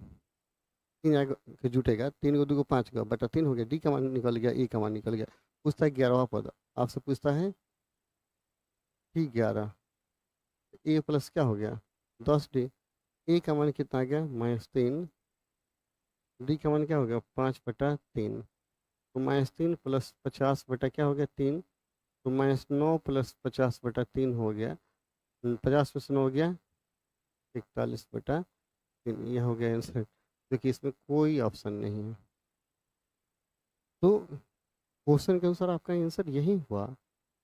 3 आगे जुटेगा, 3 को 2 को 5 का बटा 3 हो गया, डी का मान निकल गया, ए का मान निकल गया। पूछता है 11वां पद, आपसे पूछता है ठीक 11, ए प्लस क्या हो गया 10D, ए का मान कितना आ गया -3, डी का मान क्या हो गया 5/3, तो -3 प्लस 50 बटा क्या हो गया 3, तो -9 प्लस 50/3 हो गया, 50 में से 9 हो गया 41/3, यह हो गया आंसर, क्योंकि इसमें कोई ऑप्शन नहीं है। तो क्वेश्चन के अनुसार आपका आंसर यही हुआ,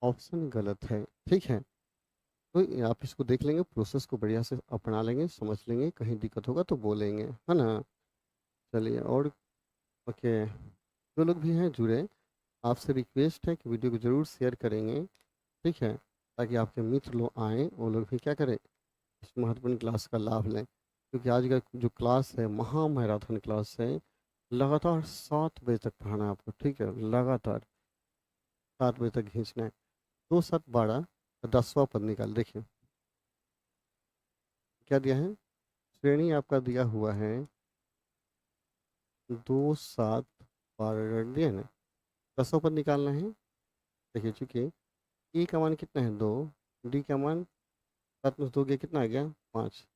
ऑप्शन गलत है। ठीक है, तो आप इसको देख लेंगे, प्रोसेस को बढ़िया से अपना लेंगे, समझ लेंगे, कहीं दिक्कत होगा तो बोलेंगे, है ना। चलिए, और ओके, जो लोग भी हैं जुड़े, आपसे रिक्वेस्ट है कि वीडियो को ज़रूर शेयर करेंगे, ठीक है, ताकि आपके मित्र लोग आएँ, वो लोग भी क्या करें, इस महत्वपूर्ण क्लास का लाभ लें, क्योंकि आज का जो क्लास है महा मैराथन क्लास है, लगातार 7 बजे तक पढ़ाना है आपको, ठीक है, लगातार 7 बजे तक खींचना है। 2 7 12 10वां पद निकाल, देखिए क्या दिया है, श्रेणी आपका दिया हुआ है 2 7 12 दिया है ना, 10वां पद निकालना है। देखिए, चूंकि ए का मान कितना है 2, डी का मान 7 में से 2 गया कितना आ गया 5,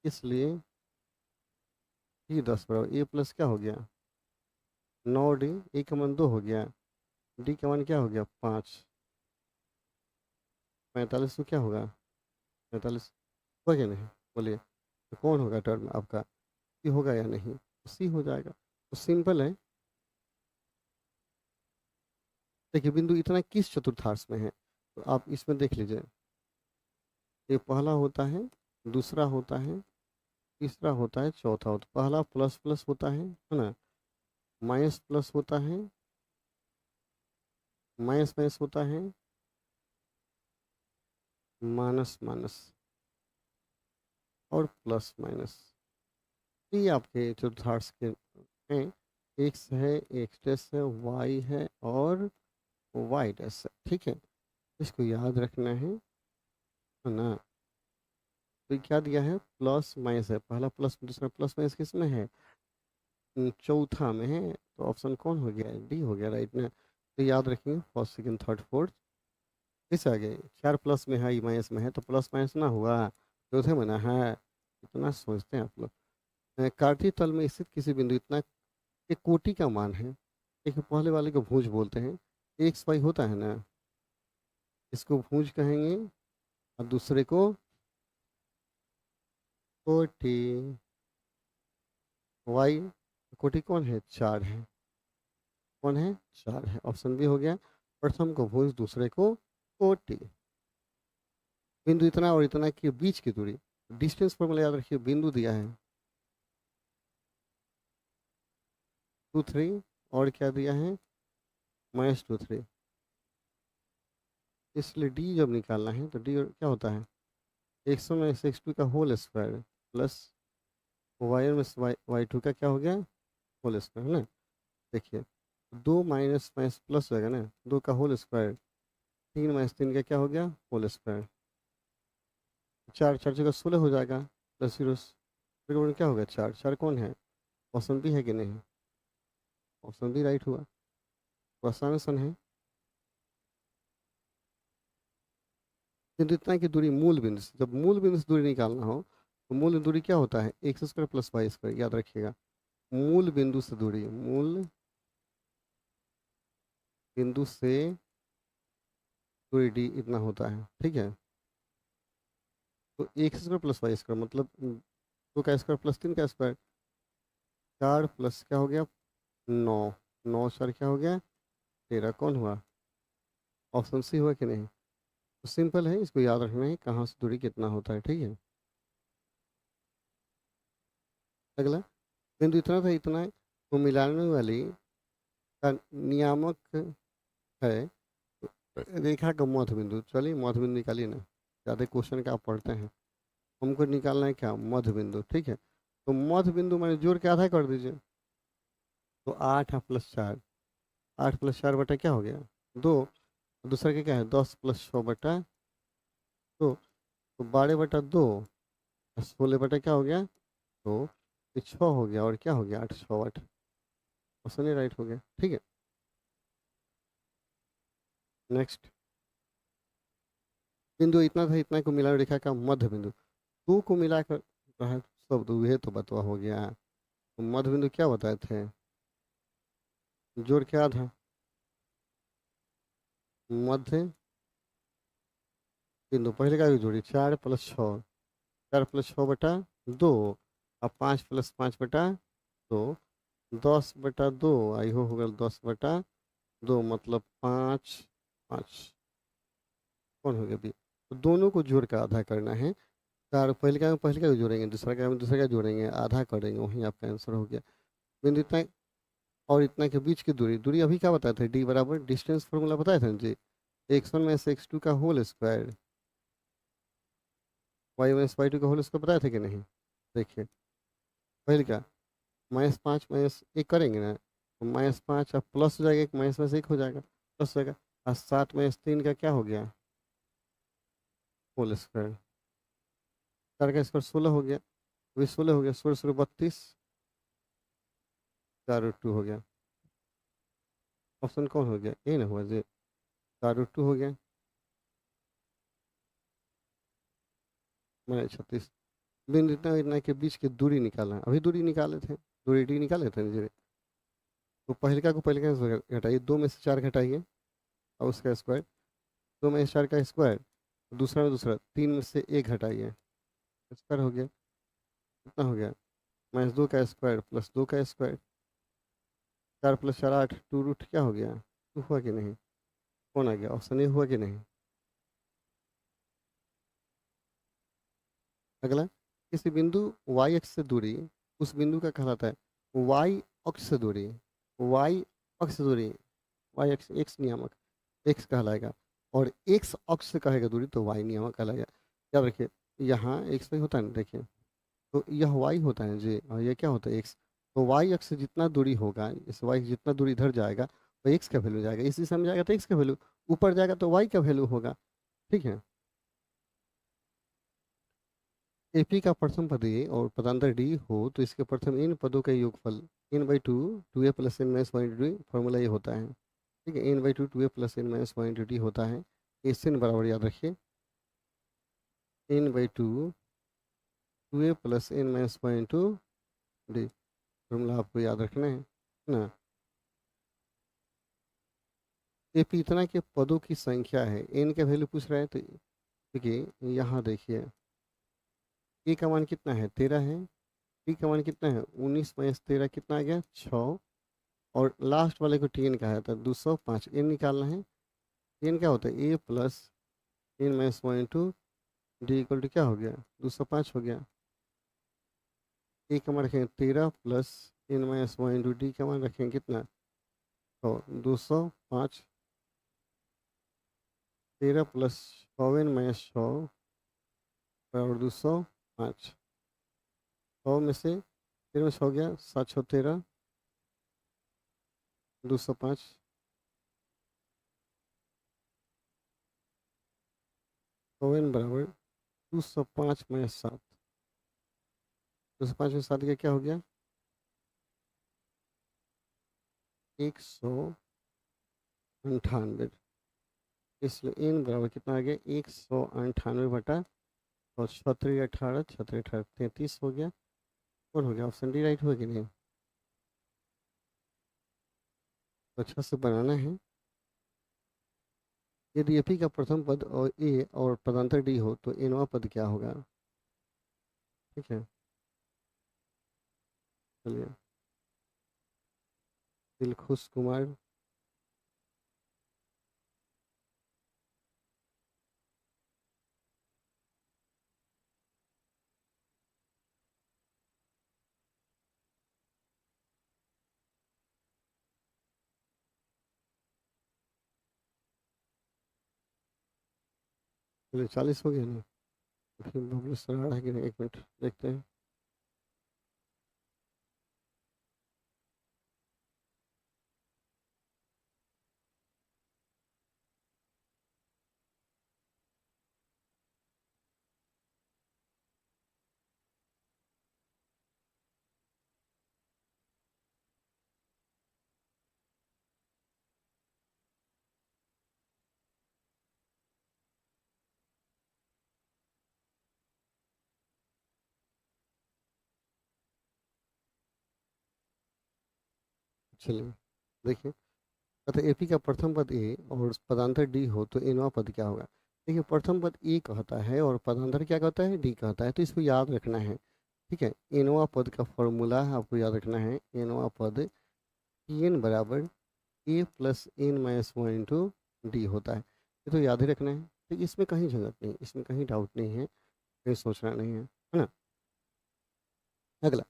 इसलिए ये 10 बराबर ए प्लस क्या हो गया 9D, ए का मान 2 हो गया, डी का मान क्या हो गया 5, 45 तो क्या होगा 45 होगा क्या नहीं, बोलिए, तो कौन होगा टर्म आपका, सी होगा या नहीं, तो सी हो जाएगा, तो सिंपल है। देखिए, बिंदु इतना किस चतुर्थांश में है, तो आप इसमें देख लीजिए, ये पहला होता है, दूसरा होता है, तीसरा होता है, चौथा होता है। पहला प्लस प्लस होता है ना, माइनस प्लस होता है, माइनस माइनस होता है, माइनस माइनस, और प्लस माइनस, ये आपके चतुर्थांश के हैं। एक्स है, एक्स डैश है, वाई है, और वाई डैश है, ठीक है, इसको याद रखना है ना। तो क्या दिया है, प्लस माइनस है, पहला प्लस दूसरा प्लस माइनस किस में है, चौथा में है, तो ऑप्शन कौन हो गया, डी हो गया, राइट ना। तो याद रखिए, फर्स्ट सेकंड थर्ड फोर्थ किस आ गए, 4 प्लस में है, माइनस में है, तो प्लस माइनस ना हुआ, चौथे में ना है, इतना सोचते हैं आप लोग। कार्तीय तल में स्थित किसी बिंदु इतना, एक कोटि का मान है, एक पहले वाले को भुज बोलते हैं, एक्स वाई होता है ना, इसको भुज कहेंगे, और दूसरे को कोटि, वाई कोटि कौन है 4 है, कौन है 4 है, ऑप्शन बी हो गया, प्रथम को भुज दूसरे को कोटि। बिंदु इतना और इतना के बीच की दूरी, डिस्टेंस फॉर्मूला याद रखिए, बिंदु दिया है 2 3, और क्या दिया है -2 3, इसलिए डी जब निकालना है तो डी क्या होता है, 100 में से x2 का होल स्क्वायर प्लस वाई में से वाई टू का क्या हो गया होल स्क्वायर, है ना। देखिए, 2 माइनस माइनस प्लस हो जाएगा ना, 2 का होल स्क्वायर, 3 माइनस 3 का क्या हो गया होल स्क्वायर, 4 4 जगह 16 हो जाएगा, प्लस जीरो, फिर क्या होगा 4 4 कौन है, ऑप्शन बी है कि नहीं, ऑप्शन बी राइट हुआ, तो आसान आसान है। किंतु इतना की दूरी मूल बिंदु से, जब मूल बिंदु से दूरी निकालना हो, तो मूल दूरी क्या होता है x square plus Y square, याद रखिएगा, मूल बिंदु से दूरी, मूल बिंदु से दूरी डी इतना होता है, ठीक है। तो X square plus Y square मतलब 2 का स्क्वायर प्लस 3 का स्क्वायर, 4 प्लस क्या हो गया 9, 9 4 क्या हो गया 13, कौन हुआ ऑप्शन सी हुआ कि नहीं। तो सिंपल है, इसको याद रखना है कहाँ से दूरी कितना होता है, ठीक है। अगला, बिंदु इतना था इतना को मिलाने वाली का नियामक है रेखा का मध्य बिंदु, चलिए मध्य बिंदु निकालिए ना, ज़्यादा क्वेश्चन का आप पढ़ते हैं। हमको निकालना है क्या, मध्य बिंदु। ठीक है, तो मध्य बिंदु मैंने जोड़ के आधा कर दीजिए, तो 8 + 4, 8 + 4 बटा क्या हो गया, 2। दूसरा क्या क्या है, 10 + 6 बटा 2, तो 12/2, 16 बटा क्या हो गया, 2। ये 6 हो गया, और क्या हो गया, 8 × 6 = 8। ऑप्शन ए राइट हो गया। ठीक है, नेक्स्ट। बिंदु इतना था, इतना को मिला रेखा का मध्य बिंदु, दो को मिलाकर रहा सब दो, ये तो बतवा हो गया। तो मध्य बिंदु क्या बताए थे, जोड़ के आधा, मध्य बिंदु पहले का भी जोड़ी, 4 + 6, 4 + 6 बटा 2, अब 5 + 5 बटा 2, 10/2, आई हो गया 10/2, मतलब 5, 5 कौन हो गया बी। तो दोनों को जोड़ कर आधा करना है। चार पहले का जोड़ेंगे, दूसरा का जोड़ेंगे, आधा करेंगे, वहीं आपका आंसर हो गया। बिंदु इतना और इतना के बीच की दूरी, दूरी अभी क्या बताए थे, डी बराबर डिस्टेंस फॉर्मूला बताए थे ना जी, x1 - x2 का होल स्क्वायर, y1 - y2 का होल स्क्वायर बताए थे कि नहीं। देखिए पहले का -5 -1 करेंगे ना, तो -5 अब प्लस हो जाएगा, एक माइनस में से एक हो जाएगा, प्लस हो जाएगा, और 7 - 3 का क्या हो गया, होल स्क्वायर, 4 का स्क्वायर 16 हो गया, अभी 16 हो गया, 16 × 16 = 32, 4√2 हो गया। ऑप्शन कौन हो गया, ए ना हुआ जी, 4√2 हो गया, मैंने 36। बिंदु इतना इतना के बीच की दूरी निकालना है, अभी दूरी निकाले थे, दूरी डी निकाले थे ना जी। तो पहले का को पहले का से घटाइए, 2 में से 4 घटाइए और उसका स्क्वायर, 2 में से 4 का स्क्वायर, दूसरा में दूसरा, 3 में से 1 घटाइए, स्क्वायर हो गया, कितना हो गया, -2 का स्क्वायर प्लस 2 का स्क्वायर, 4 + 4 8, 2√, क्या हो गया, 2 हुआ कि नहीं, कौन आ गया, ऑप्शन ए हुआ कि नहीं। अगला, किसी बिंदु y अक्ष से दूरी उस बिंदु का कहलाता है, y अक्ष से दूरी, y अक्ष से दूरी, y अक्ष x नियामक, x कहलाएगा, और x अक्ष से कहेगा दूरी तो y नियामक कहलाएगा। याद रखिए, यहाँ x नहीं होता है ना, देखिए, तो यह y होता है जी, और ये क्या होता है, x। तो y अक्ष से जितना दूरी होगा, इस y से जितना दूरी इधर जाएगा तो x का वैल्यू जाएगा, इसी से जाएगा तो x का वैल्यू, ऊपर जाएगा तो y का वैल्यू होगा। ठीक है, एपी का प्रथम पद ए और पदांतर डी हो तो इसके प्रथम इन पदों का योगफल n/2 2a + n - 1 × फॉर्मूला ये होता है। ठीक है, n/2 2a + n - 1 × होता है, इस n बराबर याद रखिए, n/2 2a + n - 1 D, formula आपको याद रखना है ना। एपी इतना के पदों की संख्या है, n का वैल्यू पूछ रहा है, तो देखिए यहाँ देखिए, ए का मान कितना है, 13 है, पी का मान कितना है, 19 - 13 कितना आ गया, 6, और लास्ट वाले को टी एन कहा जाता है, 205, एन निकालना है। एन क्या होता है, a plus N minus 1 × d equal to क्या हो गया, 205 हो गया। ए का मान रखेंगे 13 प्लस एन माइनस 1 × डी का मान रखेंगे कितना, तो 205, 13 प्लस 6 माइनस 6 और 205, 100 में से 13 में से हो गया, 7 × 6 = 13, 205, 100 बराबर 205 में 7, 205 में 7 का क्या हो गया, 198, इसलिए एन बराबर कितना आ गया, 198 और 36 18, 36 18 33 हो गया, और हो गया, ऑप्शन डी राइट हुआ कि नहीं। तो अच्छा से बनाना है। यदि एपी का प्रथम पद और ए और पदांतर डी हो तो एनवा पद क्या होगा। ठीक है, चलिए, दिलखुश कुमार, चलिए 40 हो गया ना, फिर बबलू सर आ रहा है कि नहीं, एक मिनट देखते हैं। चलिए देखिए, अतः एपी का प्रथम पद ए और पदांतर डी हो तो एनवा पद क्या होगा। देखिए प्रथम पद ए कहता है और पदांतर क्या कहता है, डी कहता है, तो इसको याद रखना है। ठीक है, एनवा पद का फॉर्मूला आपको याद रखना है। एनवा पद एन बराबर a plus N minus one into D होता है, ये तो याद ही रखना है। तो इसमें कहीं झंझट नहीं, इसमें कहीं डाउट नहीं है, कहीं सोचना नहीं है ना। अगला,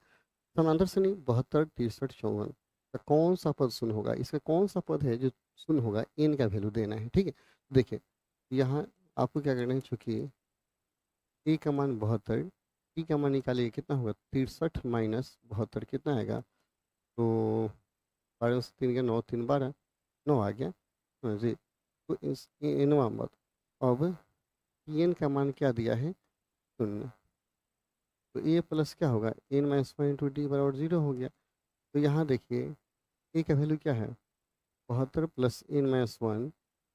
समांतर श्रेणी 72 63 54 का कौन सा पद शून्य होगा, इसका कौन सा पद है जो शून्य होगा, एन का वैल्यू देना है। ठीक है, देखिए यहाँ आपको क्या करना है, चूंकि ए का मान 72, टी का मान निकालिए कितना होगा, 63 माइनस 72 कितना आएगा, तो 12 से 3 का 9 3 12, 9 आ गया। हाँ जी, तो इस इनवा मत, अब एन का मान क्या दिया है, शून्य, तो ए प्लस क्या होगा, N minus one into D बराबर 0 हो गया। तो यहाँ देखिए ए का वैल्यू क्या है, 72 plus N minus one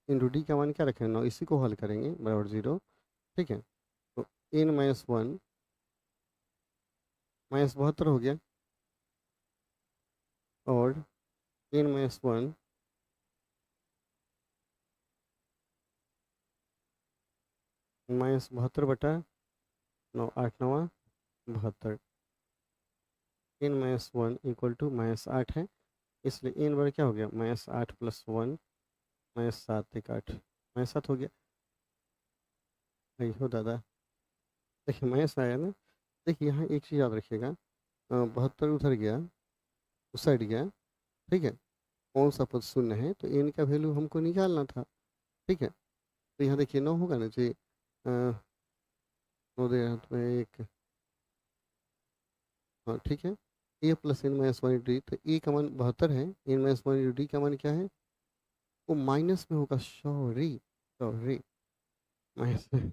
into D का मान क्या रखें, 9, इसी को हल करेंगे बराबर 0। ठीक है, तो एन माइनस वन माइनस 72 हो गया, और एन माइनस वन माइनस 72 बटा 9, 8 9 72, N minus one equal to minus 8 है, इसलिए एन बार क्या हो गया, माइनस 8 प्लस वन माइनस 7 एक 8 माइनस 7 हो गया। नहीं हो दादा, देखिए माइनस आया ना। देखिए यहाँ एक चीज़ याद रखिएगा, 72 उधर गया, उस साइड गया। ठीक है, कौन सा पद शून्य है, तो एन का वैल्यू हमको निकालना था। ठीक है, तो यहाँ देखिए 9 होगा ना जी, 9 दे हाथ में एक, हाँ ठीक है, a plus N minus one d, तो ए का मान 72 है, एन माइनस वन डी का मान क्या है, वो माइनस में होगा, सॉरी सॉरी, माइनस में,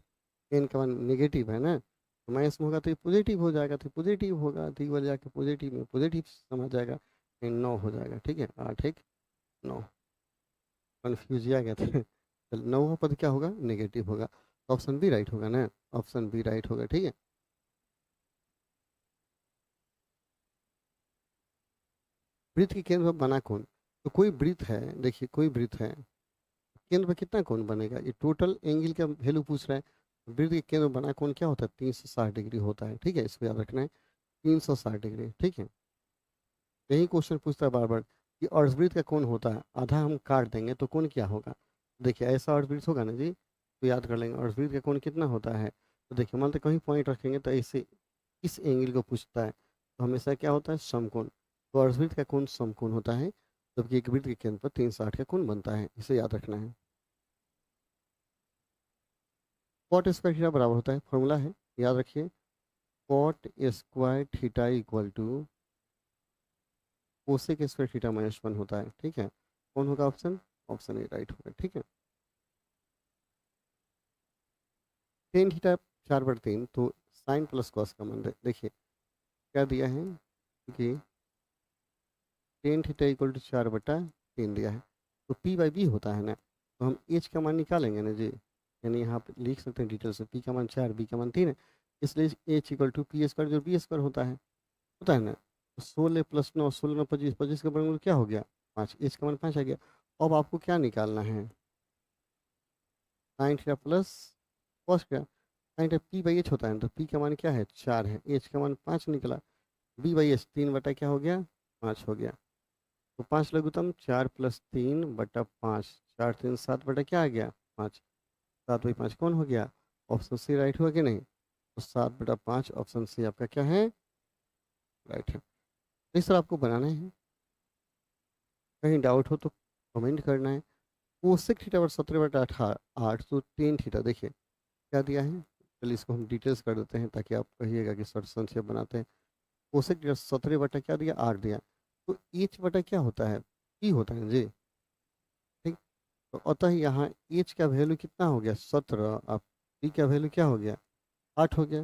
एन का मान नेगेटिव है ना, तो माइनस में होगा तो ये पॉजिटिव हो जाएगा, तो पॉजिटिव होगा तो वाले जाके पॉजिटिव में पॉजिटिव समझ जाएगा, 9 हो जाएगा। ठीक है, 8 1 9, कन्फ्यूज आ गया था। चल 9वां पद क्या होगा, नेगेटिव होगा, तो ऑप्शन बी राइट होगा ना, ऑप्शन बी राइट होगा। ठीक है, वृत्त के केंद्र पर बना कौन, तो कोई वृत्त है, देखिए कोई वृत्त है, केंद्र पर कितना कोण बनेगा, ये टोटल एंगल का वैल्यू पूछ रहा है। वृत्त के केंद्र पर बना कोण क्या होता है, 360 डिग्री होता है। ठीक है, इसको याद रखना है, 360 डिग्री। ठीक है, यही क्वेश्चन पूछता है बार बार कि अर्धवृत्त का कोण होता है, आधा हम काट देंगे तो कोण क्या होगा। देखिए ऐसा अर्धवृत्त होगा ना जी, तो याद कर लेंगे अर्धवृत्त का कोण कितना होता है। तो देखिए मान लो कहीं पॉइंट रखेंगे तो ऐसे इस एंगल को पूछता है, तो हमेशा क्या होता है, समकोण। तो अर्धवृत्त का कोण समकोण होता है, जबकि एक वृत्त के केंद्र पर 360 का कोण बनता है, इसे याद रखना है। कॉट स्क्वायर थीटा बराबर होता है, फॉर्मूला है, याद रखिए, cot square theta equal to cosec square theta minus one होता है। ठीक है, कौन होगा ऑप्शन, ऑप्शन ए राइट होगा। ठीक है, टेन थीटा 4/3, तो साइन प्लस कॉस का मान देखिए क्या दिया है कि टेन थीटा इक्वल टू 4/3 दिया है, तो पी बाई बी होता है ना, तो हम एच का मान निकालेंगे ना जी, यानी यहाँ पे लिख सकते हैं डिटेल से, पी का मान 4 बी का मान 3 है, इसलिए H equal to P square जो बी स्क्वायर होता है ना, तो 16 प्लस 9 16 9 25, 25 का वर्गमूल क्या हो गया, 5, एच का मान 5 आ गया। अब आपको क्या निकालना है, साइन थीटा प्लस कॉस का, sine theta P by H होता है, तो पी का मान क्या है, 4 है, एच का मान 5 निकला, बी बाई एच 3 बटा क्या हो गया, 5 हो गया। तो 5 लघुत्तम 4 प्लस 3 बटा 5, 4 3 7 बटा क्या आ गया, 5, 7/5 कौन हो गया, ऑप्शन सी राइट हुआ कि नहीं, तो 7/5 ऑप्शन सी आपका क्या है, राइट है। तो इस तरह आपको बनाना है, कहीं डाउट हो तो कमेंट करना है। कोसेक थीटा बराबर 17/8, तो टेन थीटा देखिए क्या दिया है, चलिए इसको हम डिटेल्स कर देते हैं ताकि आप कहिएगा कि सर संक्षेप बनाते हैं। कोसेक 17 बटा क्या दिया, 8 दिया। तो एच बटा क्या होता है, पी होता है जी। ठीक। तो अतः यहाँ एच का वैल्यू कितना हो गया, 17। अब पी का वैल्यू क्या हो गया, 8 हो गया।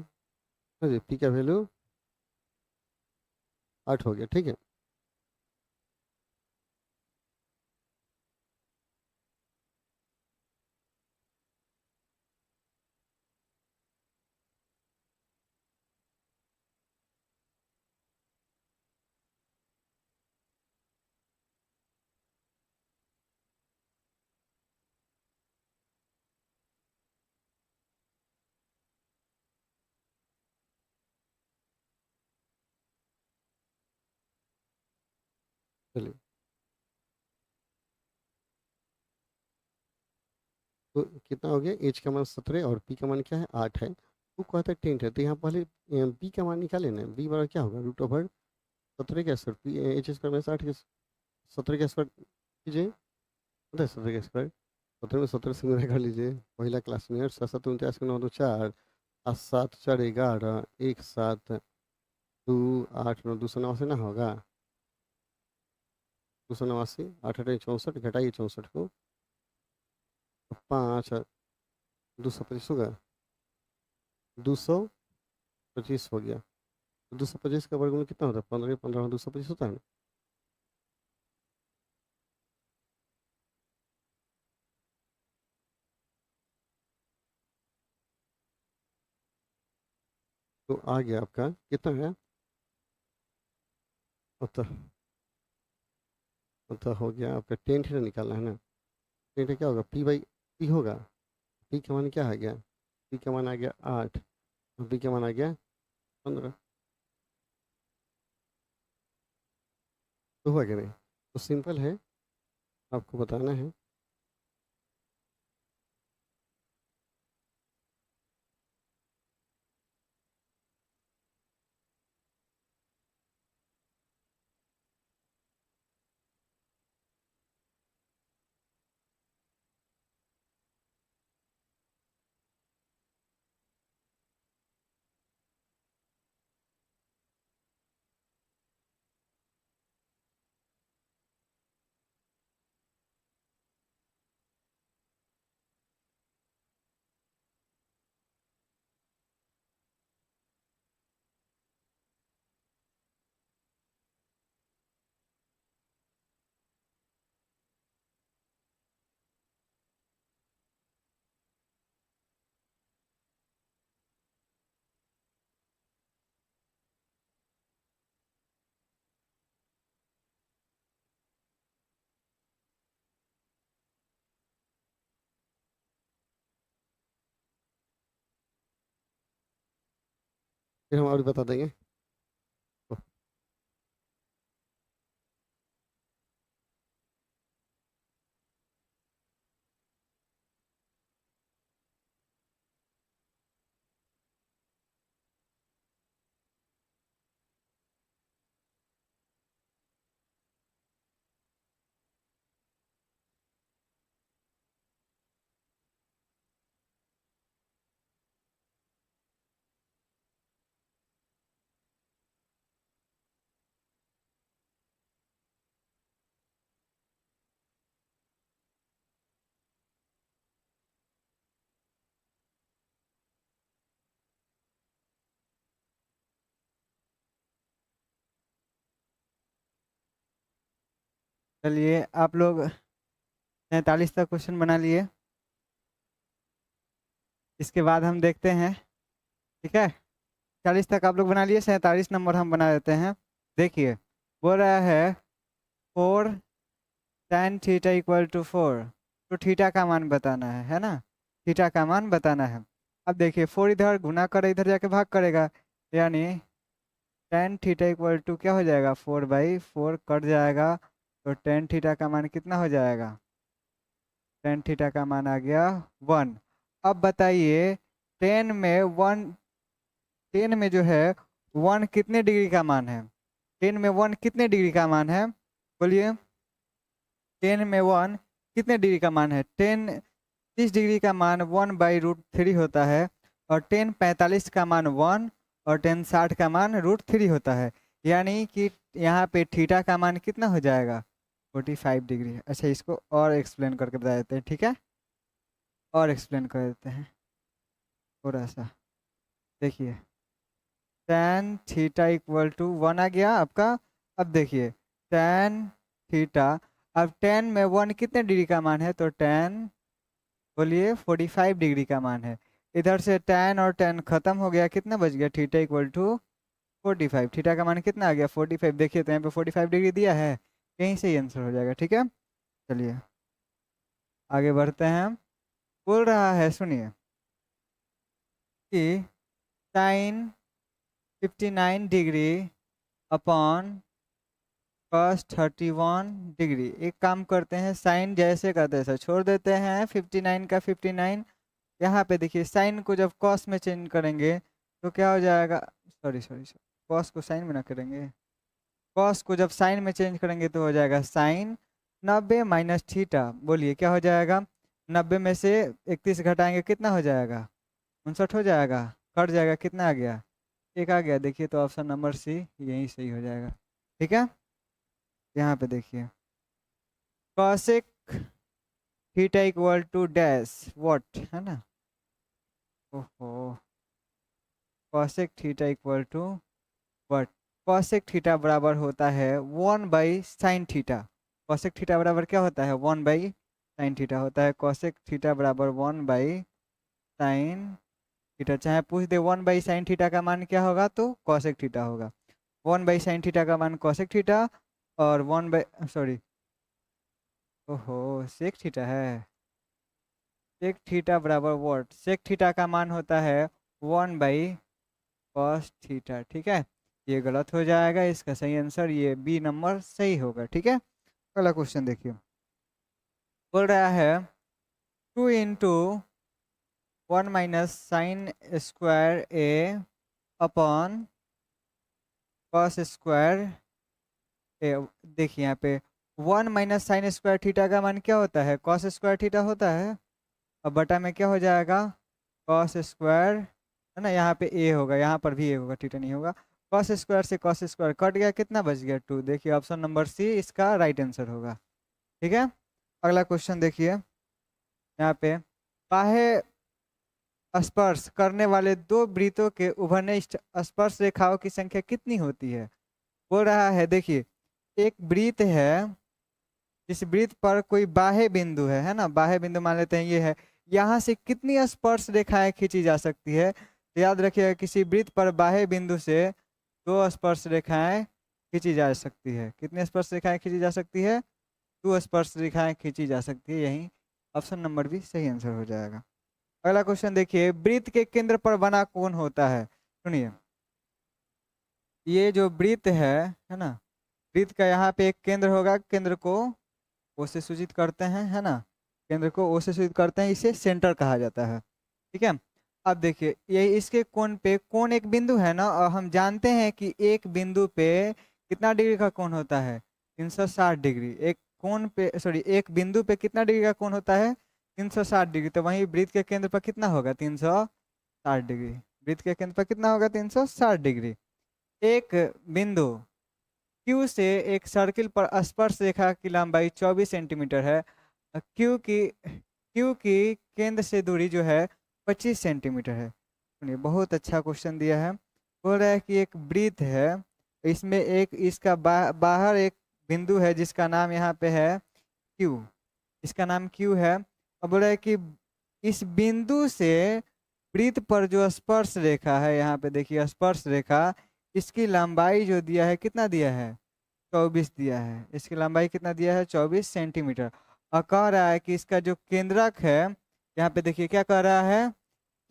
हाँ जी, पी का वैल्यू 8 हो गया। ठीक है। चलिए, तो कितना हो गया, एच का मान 17 और पी का मान क्या है, 8 है। वो कहता है टेंट है, तो यहाँ पहले पी का मान निकाले ना, बी बराबर क्या होगा, रूट ओवर 17 का स्क्वायर, पी एच स्क्वायर में 60 के 17 का स्क्वायर कीजिए, पता है 17 का स्क्वायर, 17 में 17 से गुणा कर लीजिए, पहिला क्लास में। 7 7 29 के 9 2 4 और 7 4 11 1 7 2 8 9 289 से ना होगा, 289, 8 8 64, घटाइए 64 को, 5 225 होगा, 225 हो गया। 225 का वर्गमूल कितना होता है, 15, 15 225 होता है ना। तो आ गया आपका कितना है, अतः अतः हो गया आपका 10 थीटा निकालना है ना। 10 थीटा क्या होगा, पी बाई पी होगा। पी का मान क्या आ गया, पी का मान आ गया 8 और पी का मान आ गया 15। तो हुआ क्या नहीं, तो सिंपल है, आपको बताना है। फिर हम और बता देंगे। चलिए आप लोग 47 तक क्वेश्चन बना लिए, इसके बाद हम देखते हैं। ठीक है, 40 तक आप लोग बना लिए, 47 नंबर हम बना देते हैं। देखिए, बोल रहा है 4 tan थीटा इक्वल टू 4, तो थीटा का मान बताना है ना, थीटा का मान बताना है। अब देखिए 4 इधर गुना कर इधर जाके भाग करेगा, यानी tan थीटा इक्वल टू क्या हो जाएगा, 4/4 कट जाएगा, तो tan थीटा का मान कितना हो जाएगा, tan थीटा का मान आ गया 1। अब बताइए 10 में 1, 10 में जो है 1 कितने डिग्री का मान है, 10 में 1 कितने डिग्री का मान है, बोलिए। 10 में 1 कितने डिग्री का मान है, 10 30 डिग्री का मान 1/√3 होता है। और tan 45 का मान 1 और tan 60 का मान √3 होता है, यानी कि यहाँ पे थीटा का मान कितना हो जाएगा 45 डिग्री। अच्छा, इसको और एक्सप्लेन करके बता देते हैं, ठीक है, और एक्सप्लेन कर देते हैं थोड़ा सा। देखिए tan थीटा इक्वल टू 1 आ गया आपका। अब देखिए tan थीटा, अब tan में 1 कितने डिग्री का मान है, तो tan बोलिए 45 डिग्री का मान है। इधर से tan और tan खत्म हो गया, कितना बच गया, थीटा इक्वल टू 45। थीटा का मान कितना आ गया 45। देखिए तो यहाँ पे 45 डिग्री दिया है, यहीं से ही आंसर हो जाएगा, ठीक है। चलिए आगे बढ़ते हैं। बोल रहा है, सुनिए, कि sine 59 degree upon cos 31 degree. एक काम करते हैं, साइन जैसे का तैसा छोड़ देते हैं, 59 का 59। यहाँ पे देखिए साइन को जब cos में चेंज करेंगे तो क्या हो जाएगा, सॉरी सॉरी सॉरी, cos को साइन में ना करेंगे, cos को जब साइन में चेंज करेंगे तो हो जाएगा साइन 90 माइनस थीटा। बोलिए क्या हो जाएगा, 90 में से 31 घटाएंगे कितना हो जाएगा, 59 हो जाएगा, कट जाएगा, कितना आ गया, एक आ गया। देखिए तो ऑप्शन नंबर सी यही सही हो जाएगा, ठीक है। यहाँ पे देखिए cosec theta equal to dash what, है ना, ओहो, cosec theta equal to what, cosec theta बराबर होता है 1/sin थीटा। कॉसेक थीटा बराबर क्या होता है, 1/sin थीटा होता है। कॉसेक थीटा बराबर 1/sin थीटा, चाहे पूछ दे 1/sin थीटा का मान क्या होगा तो कॉसेक थीटा होगा। 1/sin थीटा का मान कॉसेक थीटा, और 1 बाई, सॉरी, ओहो, सेक थीटा है। सेक थीटा बराबर व्हाट, सेक थीटा का मान होता है 1/cos थीटा, ठीक है। ये गलत हो जाएगा, इसका सही आंसर ये बी नंबर सही होगा, ठीक है। अगला क्वेश्चन देखिए, बोल रहा है 2 इंटू 1 माइनस साइन स्क्वायर ए अपॉन कॉस स्क्वायर ए। देखिए यहाँ पे 1 माइनस साइन स्क्वायर थीटा का मान क्या होता है, कॉस स्क्वायर थीटा होता है। अब बटा में क्या हो जाएगा, कॉस स्क्वायर, है ना, यहाँ पे ए होगा, यहाँ पर भी ए होगा, थीटा नहीं होगा। कॉस स्क्वायर से कॉस स्क्वायर कट गया, कितना बच गया 2। देखिए ऑप्शन नंबर सी इसका राइट आंसर होगा, ठीक है। अगला क्वेश्चन देखिए, यहाँ पे बाह्य स्पर्श करने वाले दो वृत्तों के उभरने स्पर्श रेखाओं की संख्या कितनी होती है। बोल रहा है, देखिए एक वृत्त है, इस वृत्त पर कोई बाह्य बिंदु है ना, बाह्य बिंदु मान लेते हैं ये है, यहाँ से कितनी स्पर्श रेखाएं खींची जा सकती है। तो याद रखिएगा किसी वृत्त पर बाह्य बिंदु से 2 स्पर्श रेखाएं खींची जा सकती है। कितनी स्पर्श रेखाएं खींची जा सकती है, 2 स्पर्श रेखाएं खींची जा सकती है, यही ऑप्शन नंबर भी सही आंसर हो जाएगा। अगला क्वेश्चन देखिए, वृत्त के केंद्र पर बना कोण होता है। सुनिए, ये जो वृत्त है ना, वृत्त का यहाँ पे एक केंद्र होगा, केंद्र को ओ से सूचित करते हैं, है ना, केंद्र को ओ से सूचित करते हैं, इसे सेंटर कहा जाता है, ठीक है। अब देखिए ये इसके कोण पे, कोण एक बिंदु है ना, और हम जानते हैं कि एक बिंदु पे कितना डिग्री का कोण होता है, 360 डिग्री। एक कोण पे, सॉरी, एक बिंदु पे कितना डिग्री का कोण होता है, 360 डिग्री। तो वहीं वृत्त के केंद्र पर कितना होगा, 360 डिग्री। वृत्त के केंद्र पर कितना होगा, 360 डिग्री। एक बिंदु Q से एक सर्किल पर स्पर्श रेखा की लंबाई 24 सेंटीमीटर है। Q की केंद्र से दूरी जो है 25 सेंटीमीटर है। सुनिए, बहुत अच्छा क्वेश्चन दिया है। बोल रहा है कि एक वृत्त है, इसमें एक इसका बाहर एक बिंदु है जिसका नाम यहाँ पे है Q, इसका नाम Q है। अब बोल रहा है कि इस बिंदु से वृत्त पर जो स्पर्श रेखा है, यहाँ पे देखिए स्पर्श रेखा, इसकी लंबाई जो दिया है कितना दिया है, 24 दिया है। इसकी लंबाई कितना दिया है, 24 सेंटीमीटर। और कह रहा है कि इसका जो केंद्रक है, यहाँ पे देखिए क्या कह रहा है,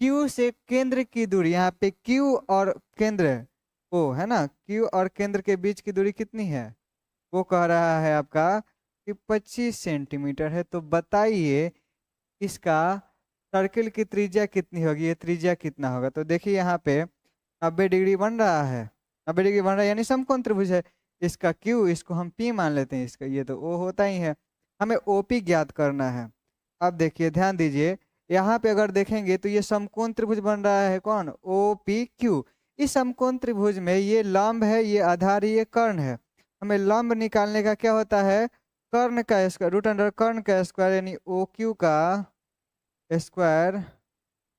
Q से केंद्र की दूरी, यहाँ पे Q और केंद्र O है ना, Q और केंद्र के बीच की दूरी कितनी है, वो कह रहा है आपका कि 25 सेंटीमीटर है। तो बताइए इसका सर्किल की त्रिज्या कितनी होगी, ये त्रिज्या कितना होगा। तो देखिए यहाँ पे 90 डिग्री बन रहा है, 90 डिग्री बन रहा है, यानी समकोण त्रिभुज है। इसका Q, इसको हम P मान लेते हैं, इसका ये तो O होता ही है, हमें OP ज्ञात करना है। अब देखिए ध्यान दीजिए, इसका 90 डिग्री बन रहा है, 90 डिग्री बन रहा है, यानी समकोण त्रिभुज है। इसका Q, इसको हम P मान लेते हैं, इसका ये तो O होता ही है। हमें OP ज्ञात करना है। अब देखिए ध्यान दीजिए, यहाँ पे अगर देखेंगे तो ये समकोण त्रिभुज बन रहा है कौन, ओ पी क्यू। इस समकोण त्रिभुज में ये लंब है, ये आधार, ये कर्ण है। हमें लंब निकालने का क्या होता है, कर्ण का स्क्वायर, रूट अंडर कर्ण का स्क्वायर, यानी ओ क्यू का स्क्वायर,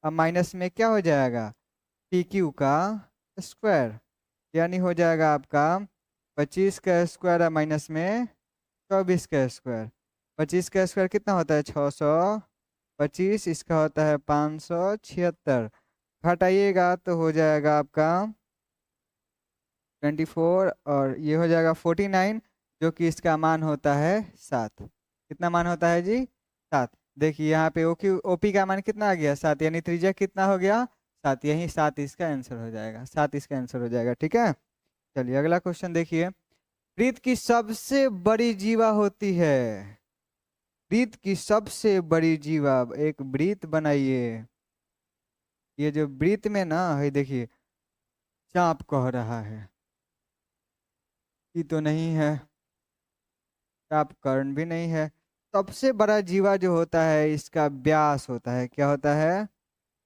अब माइनस में क्या हो जाएगा, पी क्यू का स्क्वायर, यानी हो जाएगा आपका 25 का स्क्वायर माइनस में 24 का स्क्वायर। 25 का स्क्वायर कितना होता है, 625, इसका होता है 576, घटाइएगा तो हो जाएगा आपका 24 और ये हो जाएगा 49, जो कि इसका मान होता है 7। कितना मान होता है जी, 7। देखिए यहाँ पे ओपी का मान कितना आ गया, 7, यानी त्रिज्या कितना हो गया, 7, यही 7 इसका आंसर हो जाएगा, 7 इसका आंसर हो जाएगा। ठीक है, चलिए अगला क्वेश्चन देखिए। वृत्त की सबसे बड़ी जीवा होती है, वृत्त की सबसे बड़ी जीवा, एक वृत्त बनाइए। ये जो वृत्त में ना है, देखिए चाप कह रहा है, ये तो नहीं है, चाप कर्ण भी नहीं है। सबसे बड़ा जीवा जो होता है इसका व्यास होता है, क्या होता है,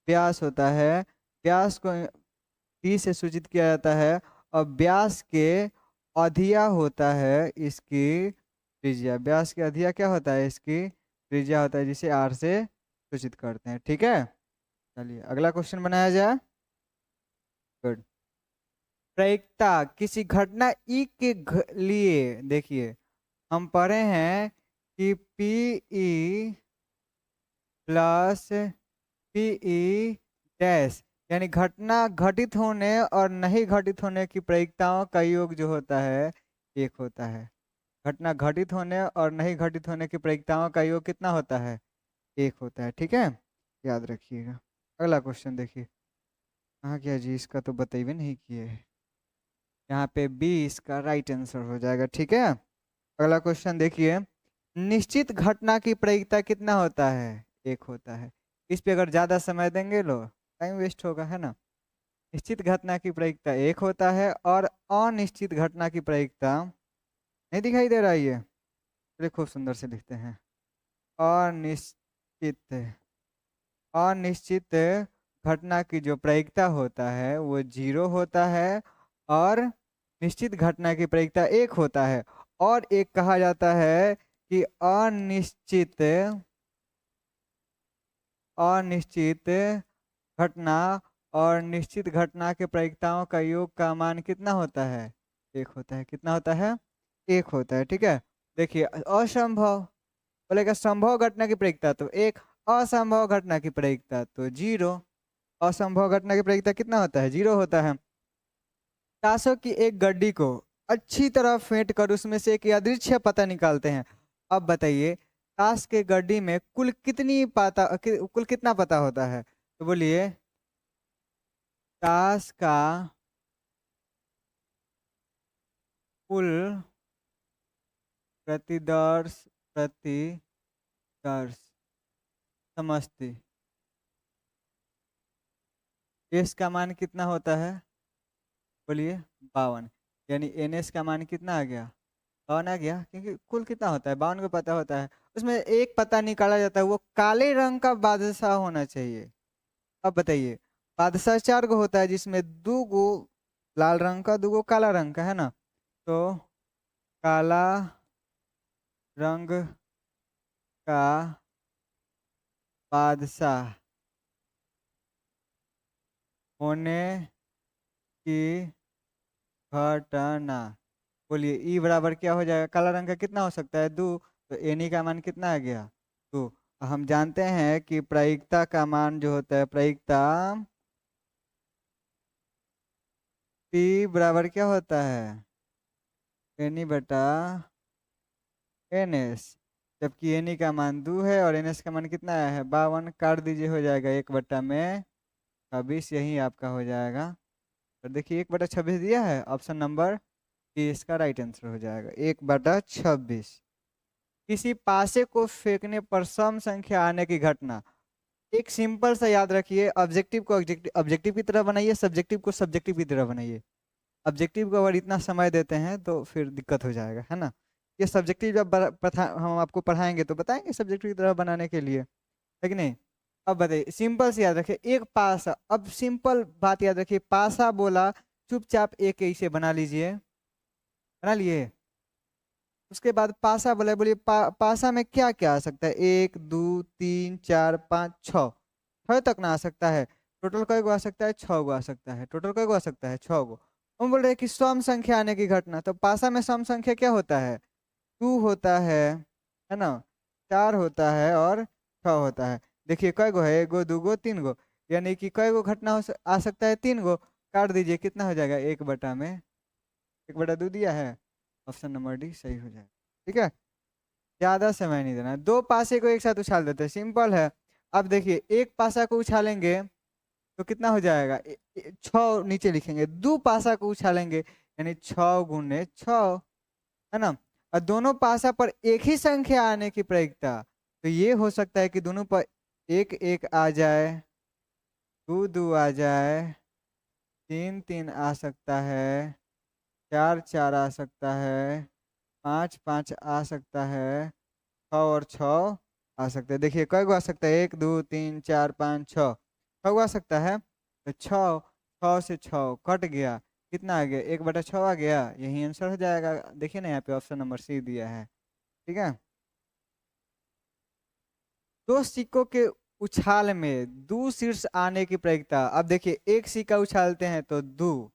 व्यास होता है। व्यास को टी से सूचित किया जाता है, और व्यास के अधिया होता है इसकी त्रिज्या। व्यास के अधिया क्या होता है, इसकी त्रिज्या होता है, जिसे आर से सूचित करते हैं। ठीक है, चलिए अगला क्वेश्चन बनाया जाए। गुड। प्रायिकता किसी घटना ई के लिए, देखिए हम पढ़े हैं कि P E plus P E dash, यानी घटना घटित होने और नहीं घटित होने की प्रायिकताओं का योग जो होता है एक होता है। घटना घटित होने और नहीं घटित होने की प्रायिकताओं का योग कितना होता है, एक होता है। ठीक है, याद रखिएगा। अगला क्वेश्चन देखिए, कहाँ क्या जी, इसका तो बताइए नहीं किए, यहाँ पे बी इसका राइट आंसर हो जाएगा। ठीक है, अगला क्वेश्चन देखिए। निश्चित घटना की प्रायिकता कितना होता है, एक होता है। इस पे अगर ज्यादा समय देंगे लो टाइम वेस्ट होगा, है ना। निश्चित घटना की प्रायिकता एक होता है, और अनिश्चित घटना की प्रायिकता, नहीं दिखाई दे रहा है ये, चलिए खूब सुंदर से लिखते हैं, अनिश्चित, अनिश्चित घटना की जो प्रायिकता होता है वो 0 होता है, और निश्चित घटना की प्रायिकता 1 होता है। और एक कहा जाता है कि अनिश्चित, अनिश्चित घटना और निश्चित घटना के प्रायिकताओं का योग का मान कितना होता है, 1 होता है। कितना होता है, 1 होता है। ठीक है, देखिए असंभव बोलेगा, संभव घटना की प्रायिकता तो 1, असंभव घटना की प्रायिकता तो 0। असंभव घटना की प्रायिकता कितना होता है, 0 होता है। ताशों की एक गड्डी को अच्छी तरह फेंट कर उसमें से एक यादृच्छिक पता निकालते हैं। अब बताइए ताश के गड्डी में कुल कितनी कुल कितना पता होता है, तो बोलिए ताश का कुल प्रतिदर्श, प्रतिदर्श समष्टि, इसका मान कितना होता है, बोलिए 52, यानी एनएस का मान कितना आ गया, 52 आ गया, क्योंकि कुल कितना होता है 52 को पता होता है। उसमें एक पता निकाला जाता है, वो काले रंग का बादशाह होना चाहिए। अब बताइए बादशाह 4 गो होता है, जिसमें 2 गो लाल रंग का, 2 गो काला रंग का, है ना। तो काला रंग का बादशाह होने की घटना, बोलिए ई बराबर क्या हो जाएगा, काला रंग का कितना हो सकता है 2, तो एनी का मान कितना आ गया 2। हम जानते हैं कि प्रायिकता का मान जो होता है, प्रायिकता P बराबर क्या होता है, एनी बटा एनएस, जबकि एनी का मान 2 है और एनएस का मान कितना आया है 52, काट दीजिए हो जाएगा 1/26, यही आपका हो जाएगा। तो देखिए 1/26 दिया है, ऑप्शन नंबर कि इसका राइट आंसर हो जाएगा 1/26। किसी पासे को फेंकने पर सम संख्या आने की घटना, एक सिंपल सा याद रखिए, ऑब्जेक्टिव को ऑब्जेक्टिव की तरह बनाइए, सब्जेक्टिव को सब्जेक्टिव की तरह बनाइए। ऑब्जेक्टिव को अगर इतना समय देते हैं तो फिर दिक्कत हो जाएगा, है ना। ये सब्जेक्टिव जब हम आपको पढ़ाएंगे तो बताएंगे सब्जेक्टिव की तरह बनाने के लिए, है कि नहीं। अब बताइए, सिंपल से याद रखिए, एक पासा, अब सिंपल बात याद रखिए, पासा बोला, चुपचाप एक ऐसे बना लीजिए, बना लिए। उसके बाद पासा बोला, बोलिए पासा में क्या क्या आ सकता है, 1 2 3 4 5 6, 6 तक ना आ सकता है। टोटल कई गो आ सकता है, 6 गो आ सकता है। टोटल कई गो आ सकता है, 6 गो। हम बोल रहे हैं कि सम संख्या आने की घटना, तो पासा में सम संख्या क्या होता है, 2 होता है ना, 4 होता है और 6 होता है। देखिए कई गो है, 1 गो 2 गो 3 गो, यानी कि कई गो घटना आ सकता है, 3 गो। काट दीजिए, कितना हो जाएगा, 1/2 दिया है, ऑप्शन नंबर डी सही हो जाएगा। ठीक है, ज्यादा समय नहीं देना है। दो पासे को एक साथ उछाल देते हैं, सिंपल है। अब देखिए, एक पासा को उछालेंगे तो कितना हो जाएगा, 6 नीचे लिखेंगे, दो पासा को उछालेंगे यानी 6 × 6, है ना। और दोनों पासा पर एक ही संख्या आने की प्रायिकता, तो ये हो सकता है कि दोनों पर 1 1 आ जाए, 2 2 आ जाए, 3 3 आ सकता है, 4 4 आ सकता है, 5 5 आ सकता है, 6 और 6 आ सकता है। देखिए कई गो आ सकता है, 1 2 3 4 5 6, 6 आ सकता है। तो 6 कट गया, कितना आ गया, 1/6 आ गया, यही आंसर हो जाएगा। देखिए ना, यहाँ पे ऑप्शन नंबर सी दिया है। ठीक है, दो सिक्कों के उछाल में दो शीर्ष आने की प्रायिकता। अब देखिए, एक सिक्का उछालते हैं तो दो,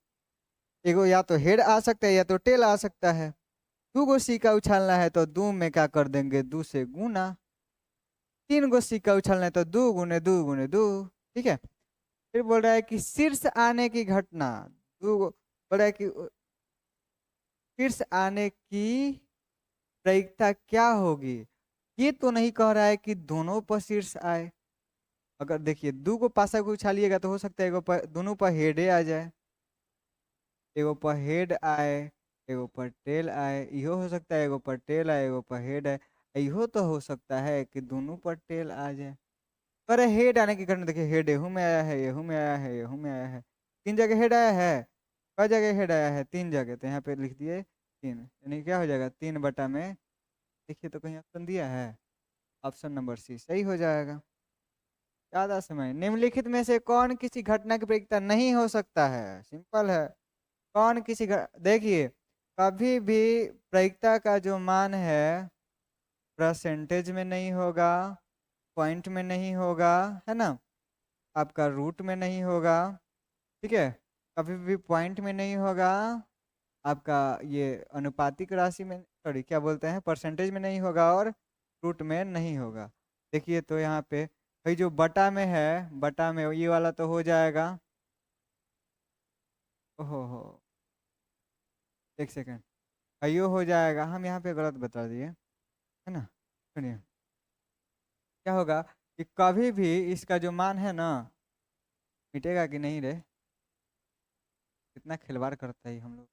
एगो या तो हेड आ सकता है या तो टेल आ सकता है। दो गो सिक्का उछालना है तो दो में क्या कर देंगे, दो से गुना। 3 गो सिक्का उछालना है तो 2 × 2 × 2। ठीक है, फिर बोल रहा है कि शीर्ष आने की घटना, बोल रहा है कि शीर्ष आने की प्रायिकता क्या होगी। ये तो नहीं कह रहा है कि दोनों पर शीर्ष आए। अगर देखिए, 2 गो पासा को उछालिएगा तो हो सकता है एगो पर, दोनों पर हेडे आ जाए, एगो पर हेड आए, एगो पर टेल आए, इहो हो सकता है, एगो पर टेल आए, एगो पर हेड आए। इहो तो हो सकता है कि दोनों पर टेल आ जाए। पर हेड आने की घटना देखिए, हेड एहू में आया है, एहू में आया है, एहू में आया है, 3 जगह हेड आया है। कई जगह हेड आया है, 3 जगह, तो यहाँ पे लिख दिए 3, यानी क्या हो जाएगा, 3/में। देखिए तो कहीं ऑप्शन दिया है, ऑप्शन नंबर सी सही हो जाएगा। ज्यादा समय, निम्नलिखित में से कौन किसी घटना की प्रायिकता नहीं हो सकता है, सिंपल है। कौन किसी देखिए, कभी भी प्रायिकता का जो मान है परसेंटेज में नहीं होगा, पॉइंट में नहीं होगा, है ना, आपका रूट में नहीं होगा। ठीक है, कभी भी पॉइंट में नहीं होगा, आपका ये अनुपातिक राशि में, सॉरी क्या बोलते हैं, परसेंटेज में नहीं होगा, और रूट में नहीं होगा। देखिए तो यहाँ पे भाई जो बटा में है, बटा में ये वाला तो हो जाएगा। ओहो हो, एक सेकेंड, यो हो जाएगा, हम यहाँ पे गलत बता दिए, है ना। सुनिए, क्या होगा कि कभी भी इसका जो मान है ना, मिटेगा कि नहीं रे, कितना खिलवाड़ करता है हम लोग।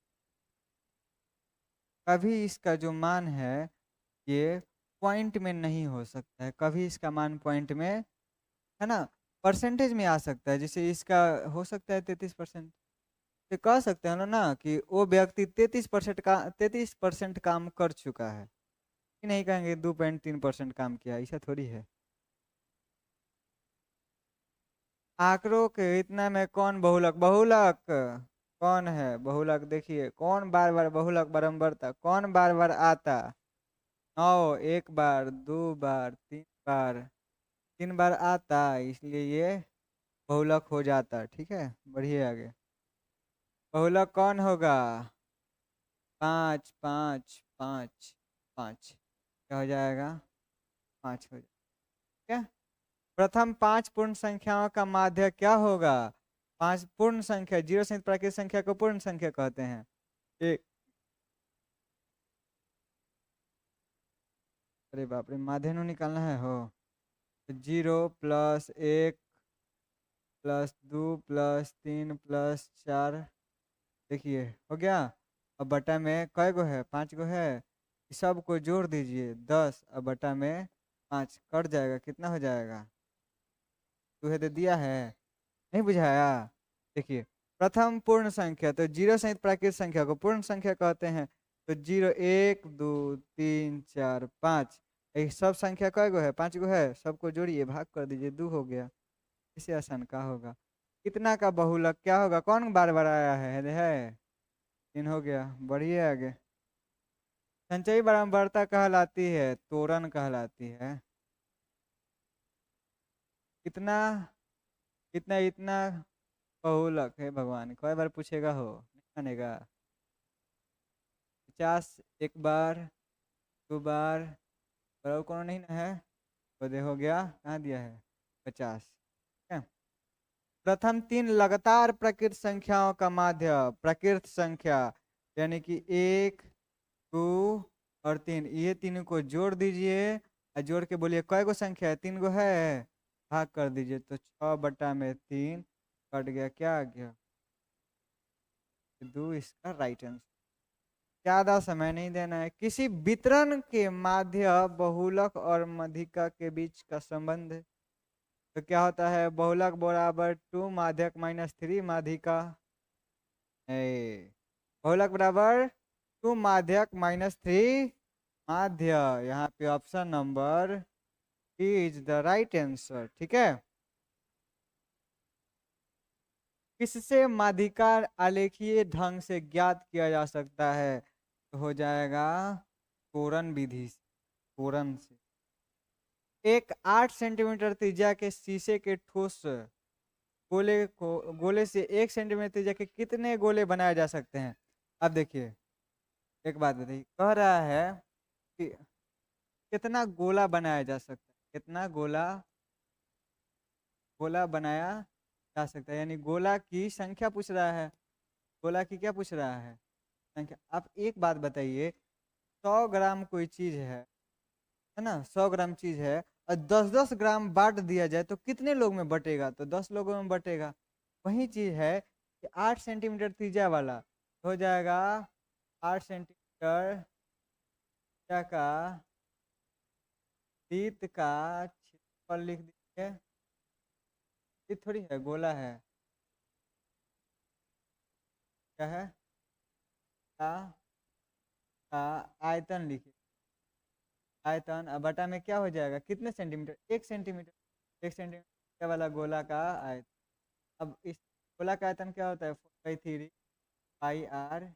कभी इसका जो मान है ये पॉइंट में नहीं हो सकता है, कभी इसका मान पॉइंट में, है ना, परसेंटेज में आ सकता है। जैसे इसका हो सकता है 33%, तो कह सकते हैं ना कि वो व्यक्ति 33% काम कर चुका है, कि नहीं कहेंगे 2.3% काम किया, ऐसा थोड़ी है। आंकड़ों के इतना में कौन बहुलक, बहुलक कौन है, बहुलक देखिए, कौन बार बार बहुलक बारंबारता, कौन बार बार आता, 9 1 बार 2 बार 3 बार, 3 बार आता, इसलिए ये बहुलक हो जाता। ठीक है, बढ़िए आगे, बहुलक कौन होगा, 5 5 5 5, क्या हो जाएगा, 5 हो जाएगा। प्रथम 5 पूर्ण संख्याओं का माध्य क्या होगा, 5 पूर्ण संख्या, 0 से प्राकृत संख्या को पूर्ण संख्या कहते हैं। एक, अरे बाप रे, माध्य नु निकालना है हो, 0 + 1 + 2 + 3 + 4, देखिए हो गया। अब बटा में कय गो है, 5 गो है, सबको जोड़ दीजिए 10, अब बटा में 5 कट जाएगा, कितना हो जाएगा, तुम्हें तो दिया है, नहीं बुझाया। देखिए, प्रथम पूर्ण संख्या, तो 0 सहित प्राकृत संख्या को पूर्ण संख्या कहते हैं। तो 0 1 2 3 4 5, ये सब संख्या कय गो है? 5 गो है, सबको जोड़िए, भाग कर दीजिए, 2 हो गया। इससे आसान का होगा? कितना का बहुलक क्या होगा? कौन बार बार आया है? 3 हो गया, बढ़िए आगे। संचयी बारंबारता कहलाती है त्वरण कहलाती है। कितना इतना इतना बहुलक है भगवान, कई बार पूछेगा हो, नहीं मानेगा। 50 एक बार, 2 बार, और कौन नहीं ना है? तो दे हो गया, कहाँ दिया है? 50। ठीक है। प्रथम 3 लगातार प्रकृत संख्याओं का माध्य, प्रकृत संख्या यानी कि 1, 2 और 3, ये तीनों को जोड़ दीजिए और जोड़ के बोलिए कय गो संख्या है? 3 गो है, भाग कर दीजिए तो 6/3 कट गया, क्या आ गया? 2 इसका राइट आंसर। ज्यादा समय नहीं देना है। किसी वितरण के माध्य बहुलक और माध्यिका के बीच का संबंध है। तो क्या होता है? बहुलक बराबर 2 माध्यक -3 माध्यिका। बहुलक बराबर 2 माध्यक -3 माध्य। यहाँ पे option number is the right answer. ठीक है। किससे माध्यिका आलेखीय ढंग से ज्ञात किया जा सकता है? तो हो जाएगा कोरन विधि से, कोरन से। एक 8 सेंटीमीटर त्रिज्या के शीशे के ठोस गोले से 1 सेंटीमीटर त्रिज्या के कितने गोले बनाए जा सकते हैं? अब देखिए, एक बात बताइए, कह रहा है कि कितना गोला बनाया जा सकता है, कितना गोला गोला बनाया जा सकता है, यानी गोला की संख्या पूछ रहा है। गोला की क्या पूछ रहा है? संख्या। आप एक बात बताइए, 100 ग्राम कोई चीज है ना, 100 ग्राम चीज है और 10-10 ग्राम बांट दिया जाए तो कितने लोग में बटेगा? तो 10 लोगों में बटेगा। वही चीज है कि 8 सेंटीमीटर त्रिज्या वाला हो जाएगा 8 सेंटीमीटर त्रिज्या का वृत्त का क्षेत्रफल लिख दीजिए। ये थोड़ी है, गोला है, क्या है? का का आयतन लिखिए। आयतन अब बटा में क्या हो जाएगा? कितने सेंटीमीटर? 1 सेंटीमीटर। 1 सेंटीमीटर वाला गोला का आयतन। अब इस गोला का आयतन क्या होता है? 4/3 पाई आर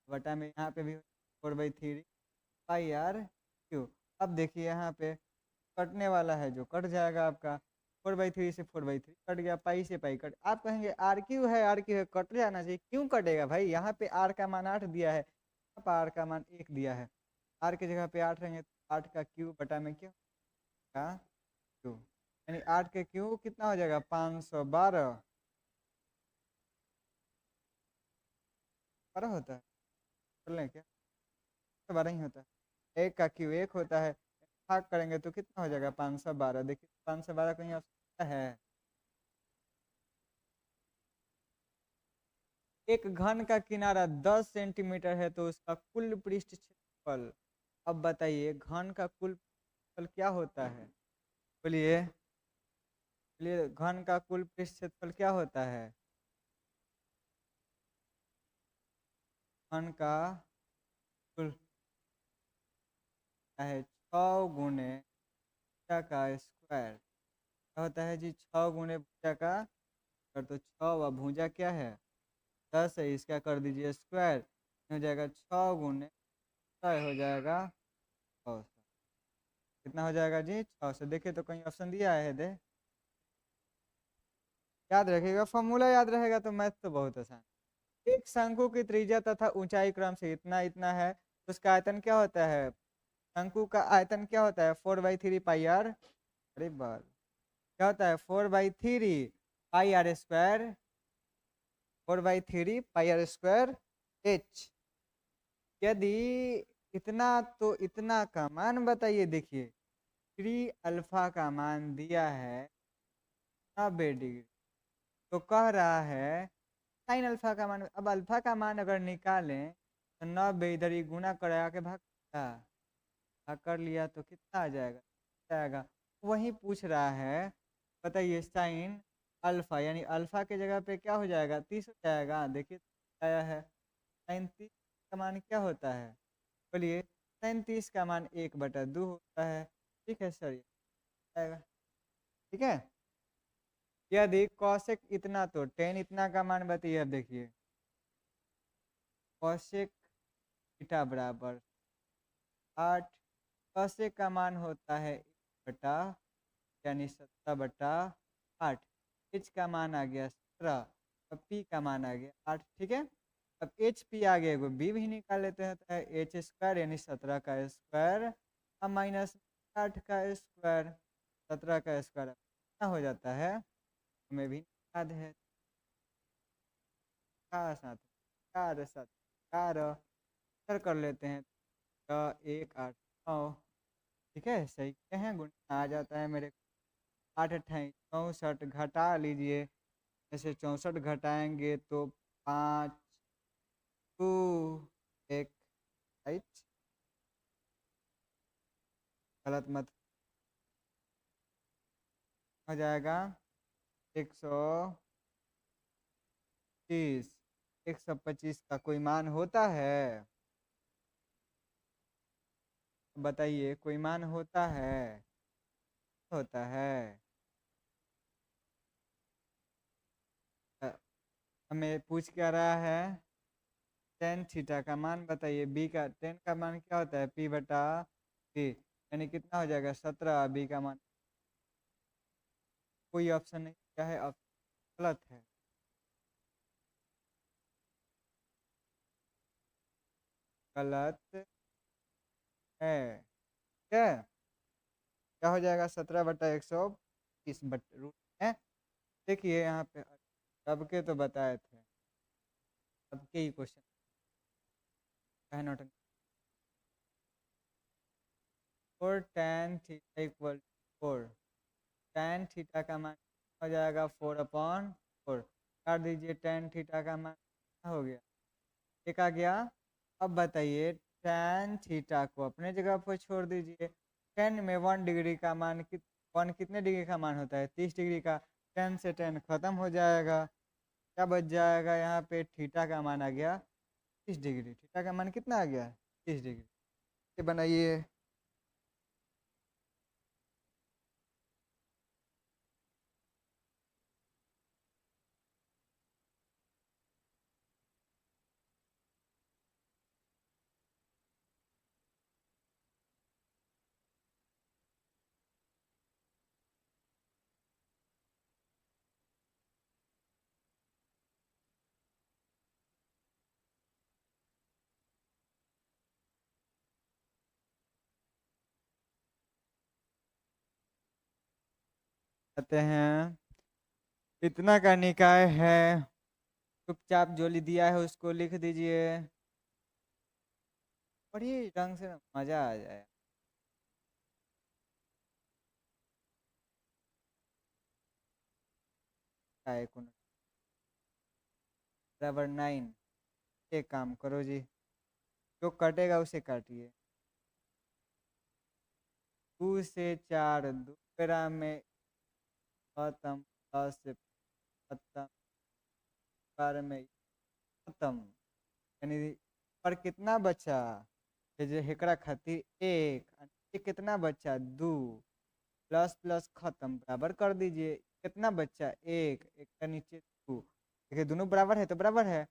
बटा में, यहाँ पे भी 4/3 पाई आर क्यू। अब देखिए यहाँ पे कटने वाला है, जो कट जाएगा आपका। 4/3 से 4/3 कट गया, पाई से पाई कट। आप कहेंगे आर क्यू है, आर क्यू है, कट जाना चाहिए। क्यों कटेगा भाई? यहाँ पे आर का मान 8 दिया है, यहाँ पर आर का मान 1 दिया है। आर की जगह पे 8 रहेंगे तो 8 का क्यू बटा में क्या का क्यू, यानी 8 के क्यू कितना हो जाएगा? 512 12 होता है, बोल रहे हैं क्या? 12 ही होता है। 1 का क्यू 1 होता है, भाग करेंगे तो कितना हो जाएगा? 512। देखिए 512 कहीं ऑप्शन है? एक घन का किनारा 10 सेंटीमीटर है तो उसका कुल पृष्ठ क्षेत्रफल। अब बताइए घन का कुल क्षेत्रफल क्या होता है? बोलिए बोलिए, घन का कुल पृष्ठ क्षेत्रफल क्या होता है? घन का कुल है 6 गुने भुजा का स्क्वायर। क्या होता है जी? 6 गुने भुजा का, तो 6 व भुजा क्या है? 10 है, इसका कर दीजिए स्क्वायर, हो जाएगा 6 गुने 6 हो जाएगा 600। कितना हो जाएगा जी? 600। देखिए तो कहीं ऑप्शन दिया है दे, याद रखिएगा, फॉर्मूला याद रहेगा तो मैथ तो बहुत आसान। एक शंकु की त्रिज्या तथा ऊंचाई क्रम से इतना इतना है तो उसका आयतन क्या होता है? शंकु का आयतन क्या होता है? 4/3 पाई आर। अरे बाल, क्या होता है? 4/3 pi r square, 4/3 pi r square h. यदि इतना तो इतना का मान बताइए। देखिए 3 अल्फा का मान दिया है 90 डिग्री, तो कह रहा है साइन अल्फा का मान। अब अल्फा का मान अगर निकालें तो 90 इधर ही गुना करा के भाग कर लिया तो कितना आ जाएगा? जाएगा। वही पूछ रहा है, बताइए साइन अल्फा, यानी अल्फा के जगह पे क्या हो जाएगा? 30 हो जाएगा। देखिए आया है साइन 30 का मान क्या होता है? बोलिए साइन 30 का मान 1/2 होता है। ठीक है सर, ये आएगा। ठीक है, यदि कॉसेक इतना तो टेन इतना का मान बताइए। अब देखिए कॉसेक थीटा बराबर 8, कॉसेक का मान होता है 1 यानी 17/8। एच का मान आ गया 17 और पी का मान आ गया 8। ठीक है, अब एच पी आ गया, एगो बी भी निकाल लेते हैं। तो एच स्क्वायर यानी 17 का स्क्वायर और माइनस 8 का स्क्वायर, 17 का स्क्वायर कितना हो जाता है हमें भी याद है। 4 कर लेते हैं तो 1 8 9। ठीक है, सही क्या है, गुण आ जाता है मेरे। 8 28 64 घटा लीजिए, जैसे 64 घटाएंगे तो 5 2 1 राइट, गलत मत हो जाएगा। 125, 125 का कोई मान होता है, बताइए कोई मान होता है, होता है। अ, हमें पूछ क्या रहा है, टेन थीटा का मान बताइए। बी का टेन का मान क्या होता है, P/P, यानी कितना हो जाएगा 17। बी का मान कोई ऑप्शन नहीं, क्या है ऑप्शन गलत है। गलत है, ठीक है। क्या हो जाएगा 17/120 बट रूट है। देखिए यहाँ पे अब के तो बताए थे, अब के ही क्वेश्चन है not. 4 tan theta equal 4, tan theta का मान हो जाएगा 4/4। काट दीजिए, tan थीटा का मान क्या हो गया, एक आ गया। अब बताइए tan थीटा को अपने जगह पर छोड़ दीजिए। tan में 1 डिग्री का मान 1 कितने डिग्री का मान होता है, 30 डिग्री का। 10 से 10 खत्म हो जाएगा, क्या बच जाएगा यहाँ पे, थीटा का मान आ गया 30 डिग्री। थीटा का मान कितना आ गया 30 डिग्री। ये बनाइए। कहते हैं इतना का निकाय है, चुपचाप जो दिया है उसको लिख दीजिए, बड़ी ढंग से मजा आ जाए। बराबर 9। एक काम करो जी, जो कटेगा उसे काटिए। 2 से 4 2 ग्राम में खत्म, 10 से खत्म, 12 में खत्म, यानी पर कितना बचा, ये जो हेकड़ा खातिर एक, ये कितना बचा 2, प्लस प्लस खत्म बराबर कर दीजिए। कितना बच्चा एक, एक का नीचे 2। देखिए दोनों बराबर है तो बराबर है,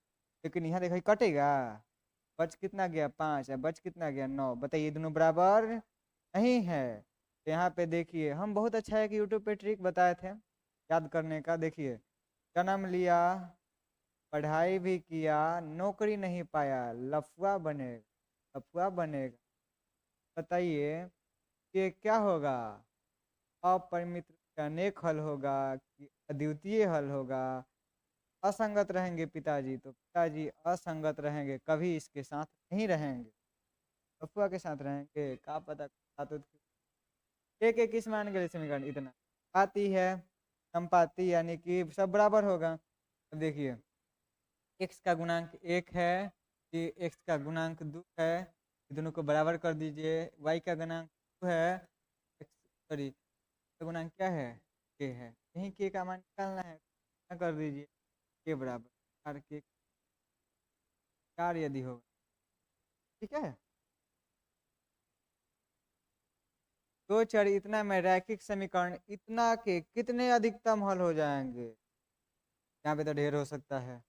लेकिन यहाँ देखिए कटेगा, बच कितना गया 5 और बच कितना गया 9। बताइए दोनों बराबर नहीं है। तो यहाँ पे देखिए हम बहुत अच्छा है कि यूट्यूब पे ट्रिक बताए थे याद करने का। देखिए जन्म लिया, पढ़ाई भी किया, नौकरी नहीं पाया, लफुआ बनेगा, लफुआ बनेगा। बताइए ये क्या होगा, अपरिमित का अनेक हल होगा कि अद्वितीय हल होगा। असंगत रहेंगे पिताजी तो पिताजी असंगत रहेंगे, कभी इसके साथ नहीं रहेंगे, अफवाह के साथ रहेंगे। क्या पता तो एक एक किस मान के समीकरण इतना आती है, संपाती यानी कि सब बराबर होगा। अब देखिए x का गुणांक 1 है कि x का गुणांक 2 है, दोनों को बराबर कर दीजिए। y का गुणांक 2 है, सॉरी गुणांक क्या है के है, यही के का मान निकालना है, क्या कर दीजिए के बराबर 4 के 4 यदि होगा, ठीक है। दो चर इतना में रैखिक समीकरण इतना के कितने अधिकतम हल हो जाएंगे? यहाँ पे तो ढेर हो सकता है।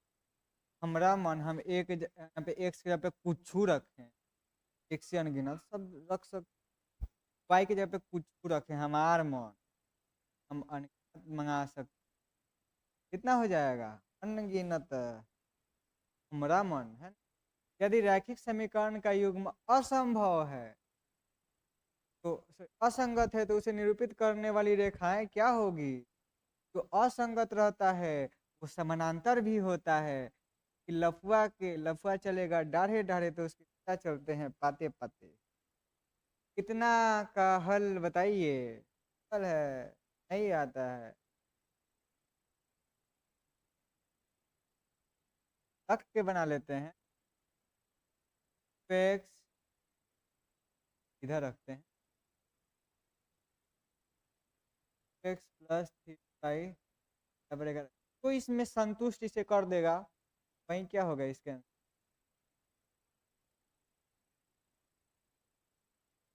हमारा मन हम यहाँ पे एक्स के जगह पे कुछ रखें, एक से अनगिनत सब रख सकते, वाई के जगह पे कुछ रखें, हमार मन हम अनगिनत मंगा सकते, कितना हो जाएगा? अनगिनत। हमारा मन है। यदि रैखिक समीकरण का युग्म असंभव है तो असंगत है तो उसे निरूपित करने वाली रेखाएं क्या होगी? जो असंगत रहता है वो समानांतर भी होता है। कि लफुआ चलेगा डाढ़े डाढ़े तो उसके क्या चलते हैं पाते पाते। कितना का हल बताइए? हल है नहीं आता है। रख के बना लेते हैं। एक्स इधर रखते हैं, एक्स प्लस थ्री वाई बराबर, तो इसमें संतुष्ट इसे कर देगा, वहीं क्या होगा इसके अंदर?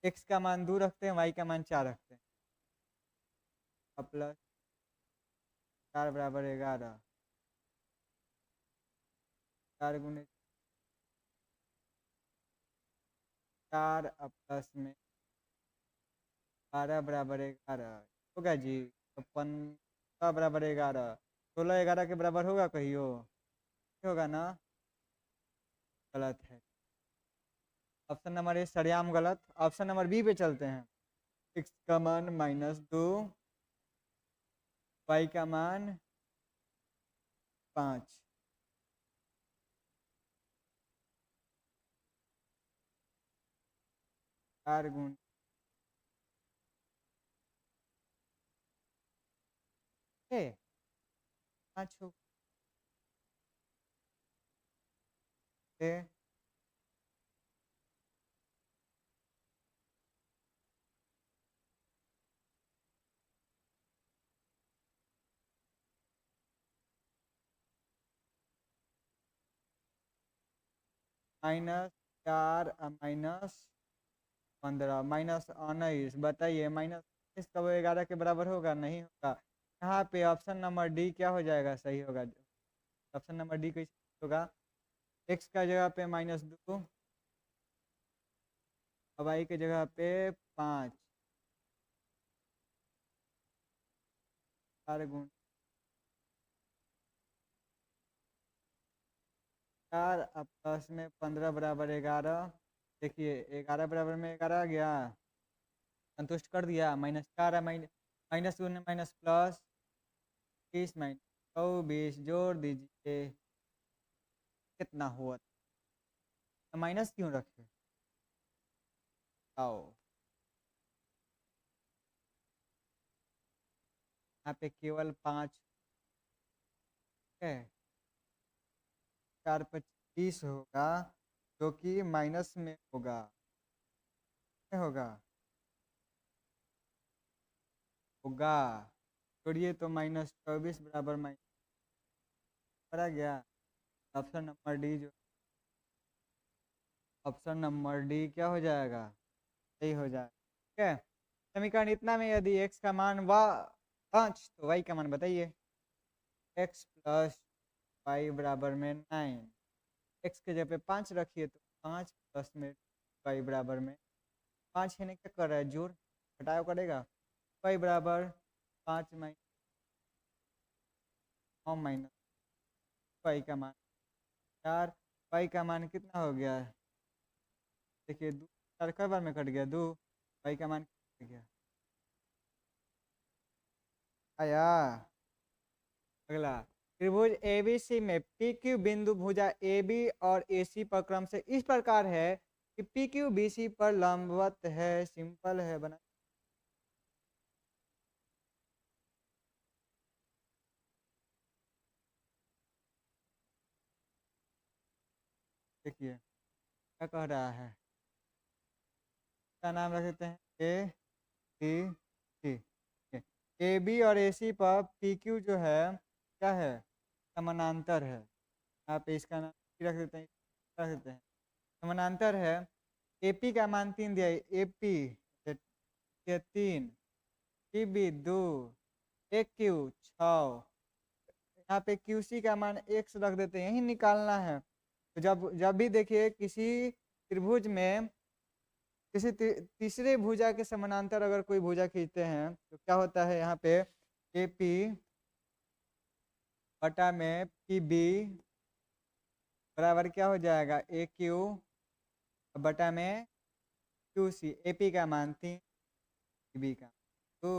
एक्स का मान 2 रखते हैं, वाई का मान 4 रखते हैं, अब प्लस 4 बराबर 11, 4 गुने 4 अब प्लस में 12 बराबर 11 होगा जी। तो 15 बराबर 11, 16 11 के बराबर होगा कहियो? नहीं होगा ना, गलत है। ऑप्शन नंबर ए सरेआम गलत। ऑप्शन नंबर बी पे चलते हैं। एक्स का मान -2, वाई का मान 5, 4 गुण 5 हो गए। -4 -15 -19, बताइए -19 कब 11 के बराबर होगा? नहीं होगा। यहाँ पे ऑप्शन नंबर डी क्या हो जाएगा? सही होगा। ऑप्शन नंबर डी कैसे होगा? एक्स का जगह पे -2, वाई के जगह पे 5, 4 गुण 4 अब प्लस में 15 बराबर 11। देखिए 11 बराबर में 11 आ गया, संतुष्ट कर दिया। -4 है, माइनस गुने माइनस प्लस 30 -24 जोड़ दीजिए, कितना हुआ? तो माइनस क्यों रखे? आओ यहाँ पे केवल 5 है, 4 25 होगा जो कि माइनस में होगा, नहीं होगा? होगा। छोड़िए तो -24 बराबर माइनस आ गया। ऑप्शन नंबर डी जो ऑप्शन नंबर डी क्या हो जाएगा? सही हो जाएगा। ठीक है। समीकरण इतना में यदि x का मान 5 तो y का मान बताइए। x प्लस वाई बराबर में 9, x के जगह पे 5 रखिए तो 5 प्लस में y बराबर में 5 है, क्या कर रहा है? जोड़ घटाव करेगा। y बराबर 5 माइनस 9 माइनस y का मान 4, y का मान कितना हो गया? देखिए 2 4 कई बार में कट गया 2, y का मान कितना हो गया? आया। अगला, त्रिभुज एबीसी में पी क्यू बिंदु भुजा ए बी और ए सी पर क्रम से इस प्रकार है कि पी क्यू बी सी पर लंबवत है। सिंपल है, बना। देखिए क्या कह रहा है, क्या नाम रख देते हैं? A B C. A B और ए सी पर पी क्यू जो है क्या है? समानांतर है। यहाँ पे इसका नाम रख देते हैं, रख देते हैं समानांतर है। ए पी का मान 3 दिया है, ए पी देखिए 3, पीबी 2, एक क्यू 6। यहाँ पे क्यूसी का मान x रख देते हैं, यही निकालना है। तो जब जब भी देखिए किसी त्रिभुज में किसी तीसरे भुजा के समानांतर अगर कोई भुजा खींचते हैं तो क्या होता है यहाँ पे ए पी बटा में पी बी बराबर क्या हो जाएगा ए क्यू बटा में क्यू सी। ए पी का मान 3, बी का 2,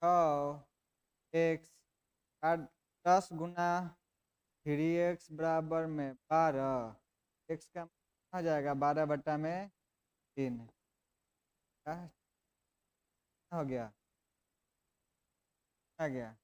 6 एक्स 10 गुना 3x बराबर में 12, एक्स का मान हो जाएगा 12 बटा में 3। क्या हो गया? आ गया।